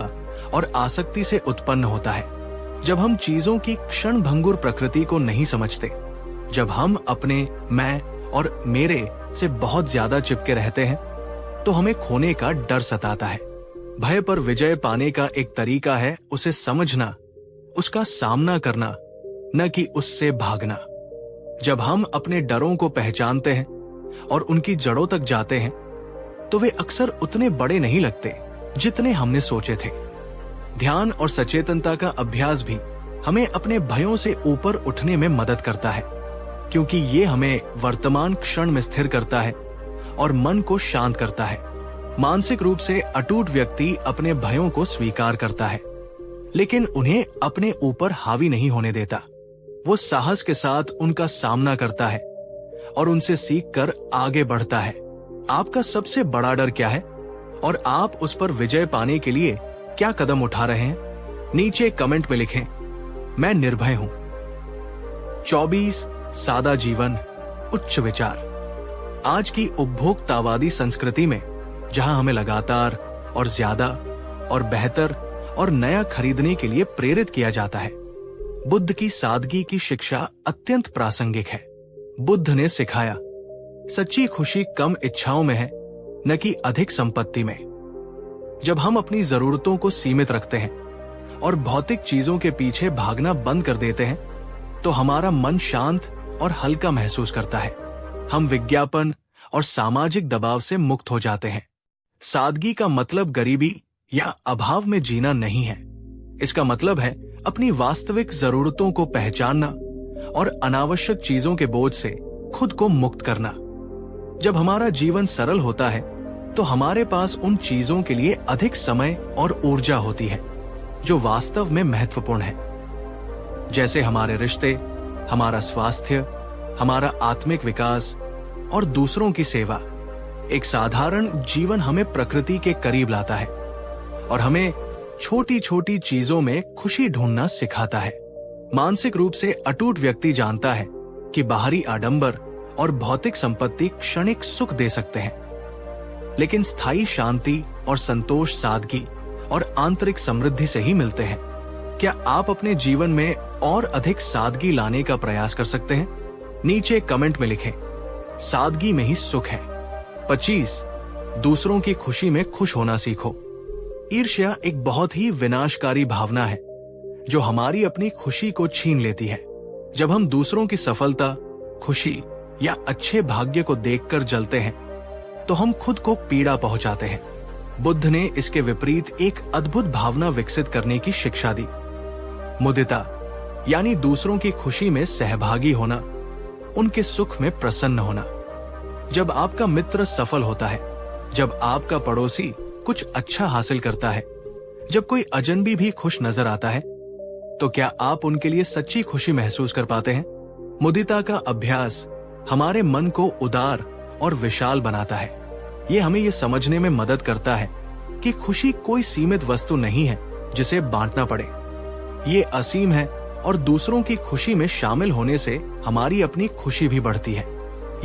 और आसक्ति से उत्पन्न होता है। जब हम चीजों की क्षणभंगुर प्रकृति को नहीं समझते, जब हम अपने मैं और मेरे से बहुत ज्यादा चिपके रहते हैं, तो हमें खोने का डर सताता है। भय पर विजय पाने का एक तरीका है उसे समझना, उसका सामना करना, न कि उससे भागना। जब हम अपने डरों को पहचानते हैं और उनकी जड़ों तक जाते हैं, तो वे अक्सर उतने बड़े नहीं लगते जितने हमने सोचे थे। ध्यान और सचेतनता का अभ्यास भी हमें अपने भयों से ऊपर उठने में मदद करता है, क्योंकि ये हमें वर्तमान क्षण में स्थिर करता है और मन को शांत करता है। मानसिक रूप से अटूट व्यक्ति अपने भयों को स्वीकार करता है, लेकिन उन्हें अपने ऊपर हावी नहीं होने देता। वो साहस के साथ उनका सामना करता है और उनसे सीखकर आगे बढ़ता है। आपका सबसे बड़ा डर क्या है और आप उस पर विजय पाने के लिए क्या कदम उठा रहे हैं? नीचे कमेंट में लिखें, मैं निर्भय हूं। 24 सादा जीवन, उच्च विचार। आज की उपभोक्तावादी संस्कृति में, जहां हमें लगातार और ज्यादा और बेहतर और नया खरीदने के लिए प्रेरित किया जाता है, बुद्ध की सादगी की शिक्षा अत्यंत प्रासंगिक है। बुद्ध ने सिखाया, सच्ची खुशी कम इच्छाओं में है, न कि अधिक संपत्ति में। जब हम अपनी जरूरतों को सीमित रखते हैं और भौतिक चीजों के पीछे भागना बंद कर देते हैं, तो हमारा मन शांत और हल्का महसूस करता है। हम विज्ञापन और सामाजिक दबाव से मुक्त हो जाते हैं। सादगी का मतलब गरीबी या अभाव में जीना नहीं है। इसका मतलब है अपनी वास्तविक जरूरतों को पहचानना और अनावश्यक चीजों के बोझ से खुद को मुक्त करना। जब हमारा जीवन सरल होता है, तो हमारे पास उन चीजों के लिए अधिक समय और ऊर्जा होती है जो वास्तव में महत्वपूर्ण है, जैसे हमारे रिश्ते, हमारा स्वास्थ्य, हमारा आत्मिक विकास और दूसरों की सेवा। एक साधारण जीवन हमें प्रकृति के करीब लाता है और हमें छोटी छोटी चीजों में खुशी ढूंढना सिखाता है। मानसिक रूप से अटूट व्यक्ति जानता है कि बाहरी आडंबर और भौतिक संपत्ति क्षणिक सुख दे सकते हैं, लेकिन स्थायी शांति और संतोष सादगी और आंतरिक समृद्धि से ही मिलते हैं। क्या आप अपने जीवन में और अधिक सादगी लाने का प्रयास कर सकते हैं? नीचे कमेंट में लिखें, सादगी में ही सुख है। 25 दूसरों की खुशी में खुश होना सीखो। ईर्ष्या एक बहुत ही विनाशकारी भावना है जो हमारी अपनी खुशी को छीन लेती है। जब हम दूसरों की सफलता, खुशी या अच्छे भाग्य को देखकर जलते हैं, तो हम खुद को पीड़ा पहुंचाते हैं। बुद्ध ने इसके विपरीत एक अद्भुत भावना विकसित करने की शिक्षा दी, मुदिता, यानी दूसरों की खुशी में सहभागी होना, उनके सुख में प्रसन्न होना। जब आपका मित्र सफल होता है, जब आपका पड़ोसी कुछ अच्छा हासिल करता है, जब कोई अजनबी भी खुश नजर आता है, तो क्या आप उनके लिए सच्ची खुशी महसूस कर पाते हैं? मुदिता का अभ्यास हमारे मन को उदार और विशाल बनाता है। ये हमें ये समझने में मदद करता है कि खुशी कोई सीमित वस्तु नहीं है जिसे बांटना पड़े। ये असीम है और दूसरों की खुशी में शामिल होने से हमारी अपनी खुशी भी बढ़ती है।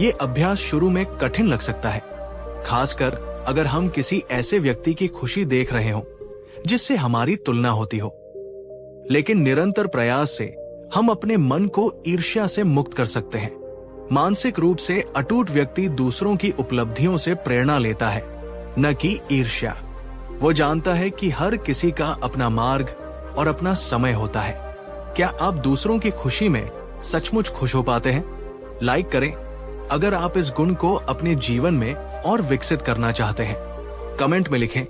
ये अभ्यास शुरू में कठिन लग सकता है, खासकर अगर हम किसी ऐसे व्यक्ति की खुशी देख रहे हो जिससे हमारी तुलना होती हो। लेकिन निरंतर प्रयास से हम अपने मन को ईर्ष्या से मुक्त कर सकते हैं। मानसिक रूप से अटूट व्यक्ति दूसरों की उपलब्धियों से प्रेरणा लेता है, न कि ईर्ष्या। वो जानता है कि हर किसी का अपना मार्ग और अपना समय होता है। क्या आप दूसरों की खुशी में सचमुच खुश हो पाते हैं? लाइक करें अगर आप इस गुण को अपने जीवन में और विकसित करना चाहते हैं। कमेंट में लिखें,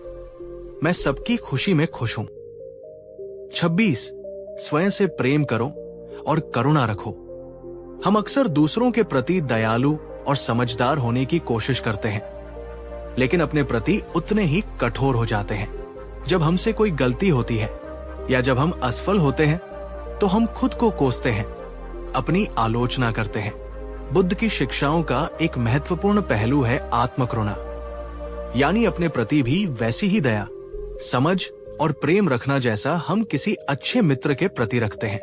मैं सबकी खुशी में खुश हूं। 26 स्वयं से प्रेम करो और करुणा रखो। हम अक्सर दूसरों के प्रति दयालु और समझदार होने की कोशिश करते हैं, लेकिन अपने प्रति उतने ही कठोर हो जाते हैं। जब हमसे कोई गलती होती है या जब हम असफल होते हैं, तो हम खुद को कोसते हैं, अपनी आलोचना करते हैं। बुद्ध की शिक्षाओं का एक महत्वपूर्ण पहलू है आत्मकरुणा, यानी अपने प्रति भी वैसी ही दया समझ और प्रेम रखना जैसा हम किसी अच्छे मित्र के प्रति रखते हैं।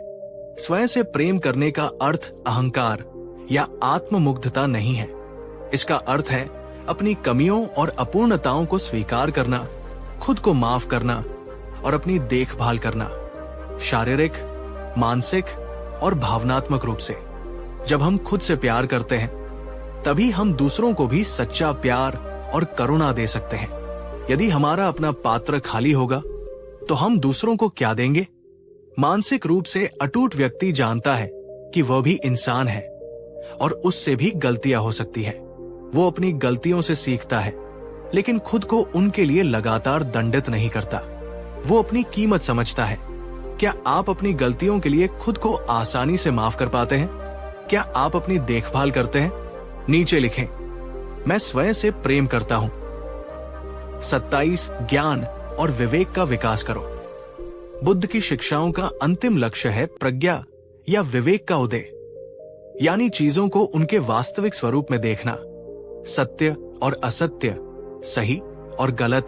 स्वयं से प्रेम करने का अर्थ अहंकार या आत्ममुग्धता नहीं है। इसका अर्थ है अपनी कमियों और अपूर्णताओं को स्वीकार करना, खुद को माफ करना और अपनी देखभाल करना, शारीरिक, मानसिक और भावनात्मक रूप से। जब हम खुद से प्यार करते हैं तभी हम दूसरों को भी सच्चा प्यार और करुणा दे सकते हैं। यदि हमारा अपना पात्र खाली होगा तो हम दूसरों को क्या देंगे? मानसिक रूप से अटूट व्यक्ति जानता है कि वह भी इंसान है और उससे भी गलतियां हो सकती है। वो अपनी गलतियों से सीखता है, लेकिन खुद को उनके लिए लगातार दंडित नहीं करता। वो अपनी कीमत समझता है। क्या आप अपनी गलतियों के लिए खुद को आसानी से माफ कर पाते हैं? क्या आप अपनी देखभाल करते हैं? नीचे लिखें, मैं स्वयं से प्रेम करता हूं। 27 ज्ञान और विवेक का विकास करो। बुद्ध की शिक्षाओं का अंतिम लक्ष्य है प्रज्ञा या विवेक का उदय, यानी चीजों को उनके वास्तविक स्वरूप में देखना, सत्य और असत्य, सही और गलत,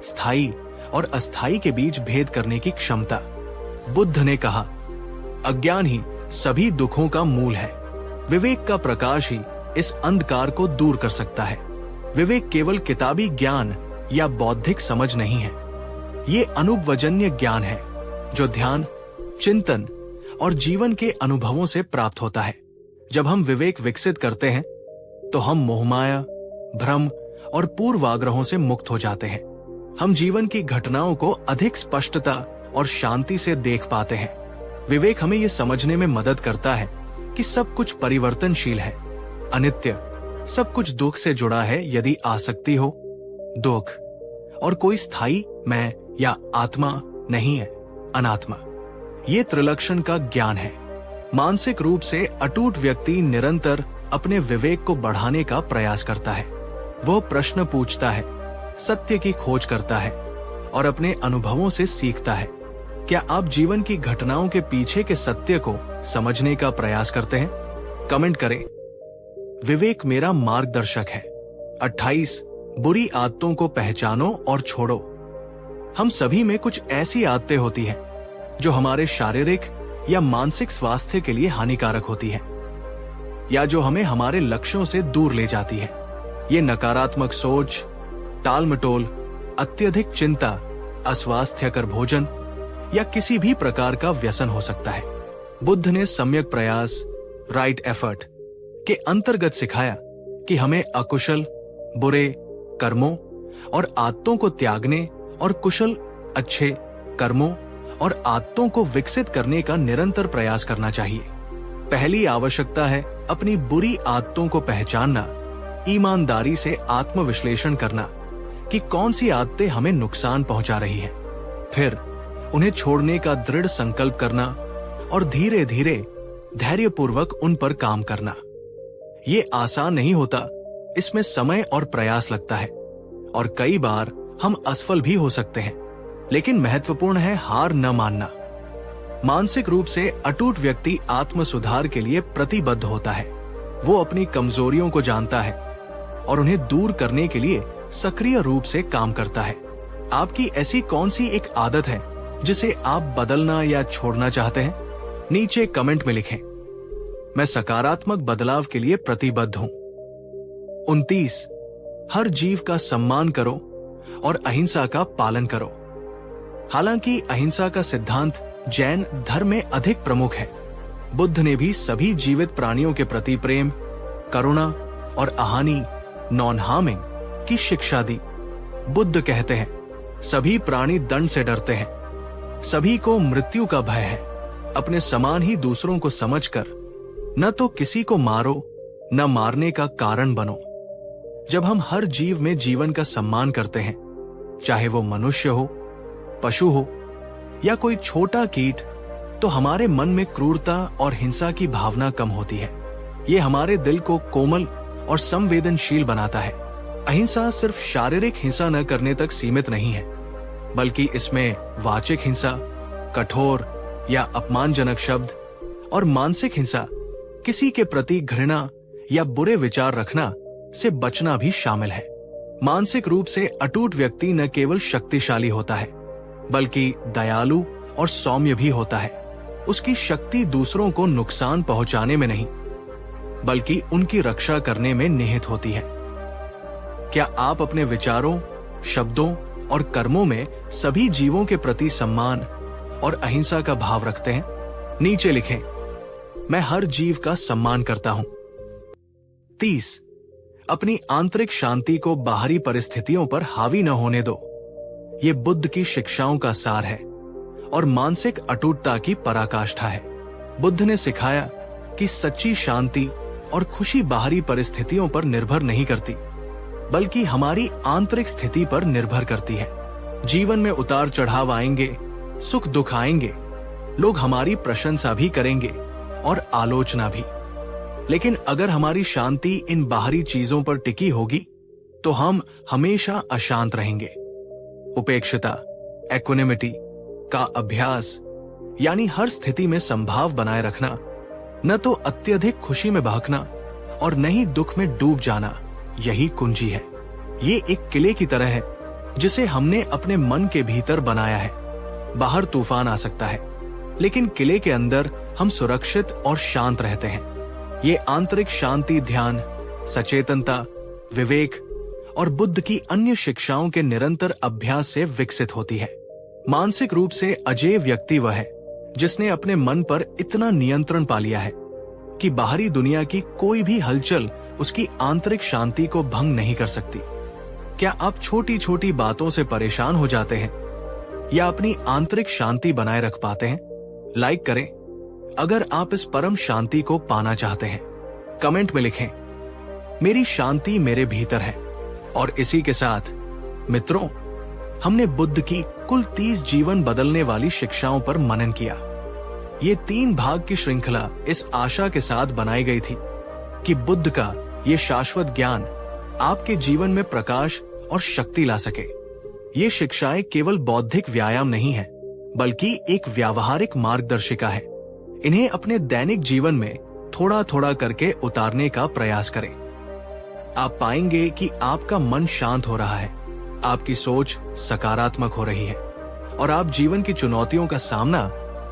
स्थायी और अस्थायी के बीच भेद करने की क्षमता। बुद्ध ने कहा, अज्ञान ही सभी दुखों का मूल है। विवेक का प्रकाश ही इस अंधकार को दूर कर सकता है। विवेक केवल किताबी ज्ञान या बौद्धिक समझ नहीं है। ये अनुभवजन्य ज्ञान है जो ध्यान, चिंतन और जीवन के अनुभवों से प्राप्त होता है। जब हम विवेक विकसित करते हैं तो हम मोहमाया, भ्रम और पूर्वाग्रहों से मुक्त हो जाते हैं। हम जीवन की घटनाओं को अधिक स्पष्टता और शांति से देख पाते हैं। विवेक हमें यह समझने में मदद करता है कि सब कुछ परिवर्तनशील है, अनित्य। सब कुछ दुख से जुड़ा है यदि आसक्ति हो, दुख, और कोई स्थायी मैं या आत्मा नहीं है, अनात्मा। ये त्रिलक्षण का ज्ञान है। मानसिक रूप से अटूट व्यक्ति निरंतर अपने विवेक को बढ़ाने का प्रयास करता है। वह प्रश्न पूछता है, सत्य की खोज करता है और अपने अनुभवों से सीखता है। क्या आप जीवन की घटनाओं के पीछे के सत्य को समझने का प्रयास करते हैं? कमेंट करें। विवेक मेरा मार्गदर्शक है। 28 बुरी आदतों को पहचानो और छोड़ो। हम सभी में कुछ ऐसी आदतें होती हैं जो हमारे शारीरिक या मानसिक स्वास्थ्य के लिए हानिकारक होती है, या जो हमें हमारे लक्ष्यों से दूर ले जाती है। ये नकारात्मक सोच, टाल-मटोल, अत्यधिक चिंता, अस्वास्थ्यकर भोजन या किसी भी प्रकार का व्यसन हो सकता है। बुद्ध ने सम्यक प्रयास, राइट एफर्ट के अंतर्गत सिखाया कि हमें अकुशल, बुरे कर्मों और आदतों को त्यागने और कुशल, अच्छे कर्मों और आदतों को विकसित करने का निरंतर प्रयास करना चाहिए। पहली आवश्यकता है अपनी बुरी आदतों को पहचानना, ईमानदारी से आत्मविश्लेषण करना कि कौन सी आदतें हमें नुकसान पहुंचा रही हैं। फिर उन्हें छोड़ने का दृढ़ संकल्प करना और धीरे धीरे धैर्यपूर्वक उन पर काम करना। ये आसान नहीं होता, इसमें समय और प्रयास लगता है और कई बार हम असफल भी हो सकते हैं, लेकिन महत्वपूर्ण है हार न मानना। मानसिक रूप से अटूट व्यक्ति आत्म सुधार के लिए प्रतिबद्ध होता है। वो अपनी कमजोरियों को जानता है और उन्हें दूर करने के लिए सक्रिय रूप से काम करता है। आपकी ऐसी कौन सी एक आदत है जिसे आप बदलना या छोड़ना चाहते हैं? नीचे कमेंट में लिखें। मैं सकारात्मक बदलाव के लिए प्रतिबद्ध हूं। 29 हर जीव का सम्मान करो और अहिंसा का पालन करो। हालांकि अहिंसा का सिद्धांत जैन धर्म में अधिक प्रमुख है, बुद्ध ने भी सभी जीवित प्राणियों के प्रति प्रेम, करुणा और अहानि, नॉन हार्मिंग की शिक्षा दी। बुद्ध कहते हैं, सभी प्राणी दंड से डरते हैं, सभी को मृत्यु का भय है। अपने समान ही दूसरों को समझकर न तो किसी को मारो, न मारने का कारण बनो। जब हम हर जीव में जीवन का सम्मान करते हैं, चाहे वो मनुष्य हो, पशु हो या कोई छोटा कीट, तो हमारे मन में क्रूरता और हिंसा की भावना कम होती है। ये हमारे दिल को कोमल और संवेदनशील बनाता है। अहिंसा सिर्फ शारीरिक हिंसा न करने तक सीमित नहीं है, बल्कि इसमें वाचिक हिंसा, कठोर या अपमानजनक शब्द और मानसिक हिंसा, किसी के प्रति घृणा या बुरे विचार रखना से बचना भी शामिल है। मानसिक रूप से अटूट व्यक्ति न केवल शक्तिशाली होता है बल्कि दयालु और सौम्य भी होता है। उसकी शक्ति दूसरों को नुकसान पहुंचाने में नहीं बल्कि उनकी रक्षा करने में निहित होती है। क्या आप अपने विचारों, शब्दों और कर्मों में सभी जीवों के प्रति सम्मान और अहिंसा का भाव रखते हैं? नीचे लिखें, मैं हर जीव का सम्मान करता हूं। 30. अपनी आंतरिक शांति को बाहरी परिस्थितियों पर हावी न होने दो। ये बुद्ध की शिक्षाओं का सार है और मानसिक अटूटता की पराकाष्ठा है। बुद्ध ने सिखाया कि सच्ची शांति और खुशी बाहरी परिस्थितियों पर निर्भर नहीं करती बल्कि हमारी आंतरिक स्थिति पर निर्भर करती है। जीवन में उतार चढ़ाव आएंगे, सुख दुख आएंगे, लोग हमारी प्रशंसा भी करेंगे और आलोचना भी, लेकिन अगर हमारी शांति इन बाहरी चीजों पर टिकी होगी तो हम हमेशा अशांत रहेंगे। उपेक्षिता, इक्विनिमिटी का अभ्यास यानी हर स्थिति में संभाव बनाए रखना, न तो अत्यधिक खुशी में बहकना और न ही दुख में डूब जाना, यही कुंजी है। ये एक किले की तरह है जिसे हमने अपने मन के भीतर बनाया है। बाहर तूफान आ सकता है लेकिन किले के अंदर हम सुरक्षित और शांत रहते हैं। ये आंतरिक शांति ध्यान, सचेतनता, विवेक और बुद्ध की अन्य शिक्षाओं के निरंतर अभ्यास से विकसित होती है। मानसिक रूप से अजेय व्यक्ति वह है जिसने अपने मन पर इतना नियंत्रण पा लिया है कि बाहरी दुनिया की कोई भी हलचल उसकी आंतरिक शांति को भंग नहीं कर सकती। क्या आप छोटी छोटी बातों से परेशान हो जाते हैं या अपनी आंतरिक शांति बनाए रख पाते हैं? लाइक करें अगर आप इस परम शांति को पाना चाहते हैं। कमेंट में लिखें, मेरी शांति मेरे भीतर है। और इसी के साथ मित्रों, हमने बुद्ध की कुल 30 जीवन बदलने वाली शिक्षाओं पर मनन किया। ये 3 भाग की श्रृंखला इस आशा के साथ बनाई गई थी कि बुद्ध का ये शाश्वत ज्ञान आपके जीवन में प्रकाश और शक्ति ला सके। ये शिक्षाएं केवल बौद्धिक व्यायाम नहीं है बल्कि एक व्यावहारिक मार्गदर्शिका है। इन्हें अपने दैनिक जीवन में थोड़ा थोड़ा करके उतारने का प्रयास करें। आप पाएंगे कि आपका मन शांत हो रहा है, आपकी सोच सकारात्मक हो रही है और आप जीवन की चुनौतियों का सामना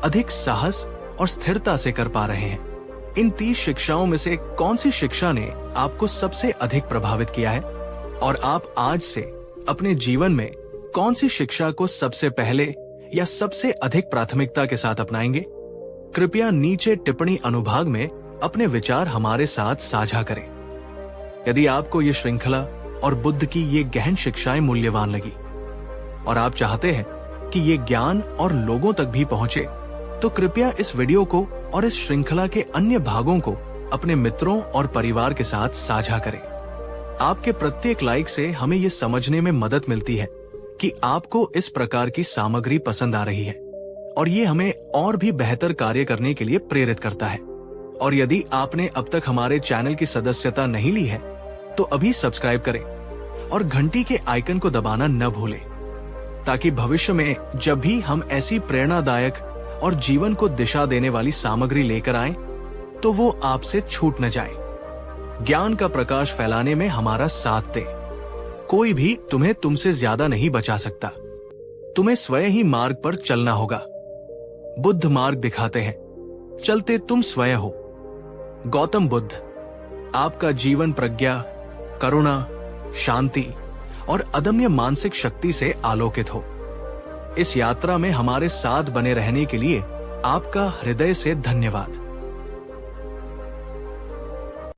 अधिक साहस और स्थिरता से कर पा रहे हैं। इन 30 शिक्षाओं में से कौन सी शिक्षा ने आपको सबसे अधिक प्रभावित किया है और आप आज से अपने जीवन में कौन सी शिक्षा को सबसे पहले या सबसे अधिक प्राथमिकता के साथ अपनाएंगे? कृपया नीचे टिप्पणी अनुभाग में अपने विचार हमारे साथ साझा करें। यदि आपको ये श्रृंखला और बुद्ध की ये गहन शिक्षाएं मूल्यवान लगी और आप चाहते हैं कि ये ज्ञान और लोगों तक भी पहुंचे, तो कृपया इस वीडियो को और इस श्रृंखला के अन्य भागों को अपने मित्रों और परिवार के साथ साझा करें। आपके प्रत्येक लाइक से हमें ये समझने में मदद मिलती है कि आपको इस प्रकार की सामग्री पसंद आ रही है और ये हमें और भी बेहतर कार्य करने के लिए प्रेरित करता है। और यदि आपने अब तक हमारे चैनल की सदस्यता नहीं ली है तो अभी सब्सक्राइब करें और घंटी के आइकन को दबाना न भूलें, ताकि भविष्य में जब भी हम ऐसी प्रेरणादायक और जीवन को दिशा देने वाली सामग्री लेकर आएं, तो वो आपसे छूट न जाए। ज्ञान का प्रकाश फैलाने में हमारा साथ दे। कोई भी तुम्हें तुमसे ज्यादा नहीं बचा सकता। तुम्हें स्वयं ही मार्ग पर चलना होगा। बुद्ध मार्ग दिखाते हैं, चलते तुम स्वयं हो। गौतम बुद्ध, आपका जीवन प्रज्ञा, करुणा, शांति और अदम्य मानसिक शक्ति से आलोकित हो। इस यात्रा में हमारे साथ बने रहने के लिए आपका हृदय से धन्यवाद।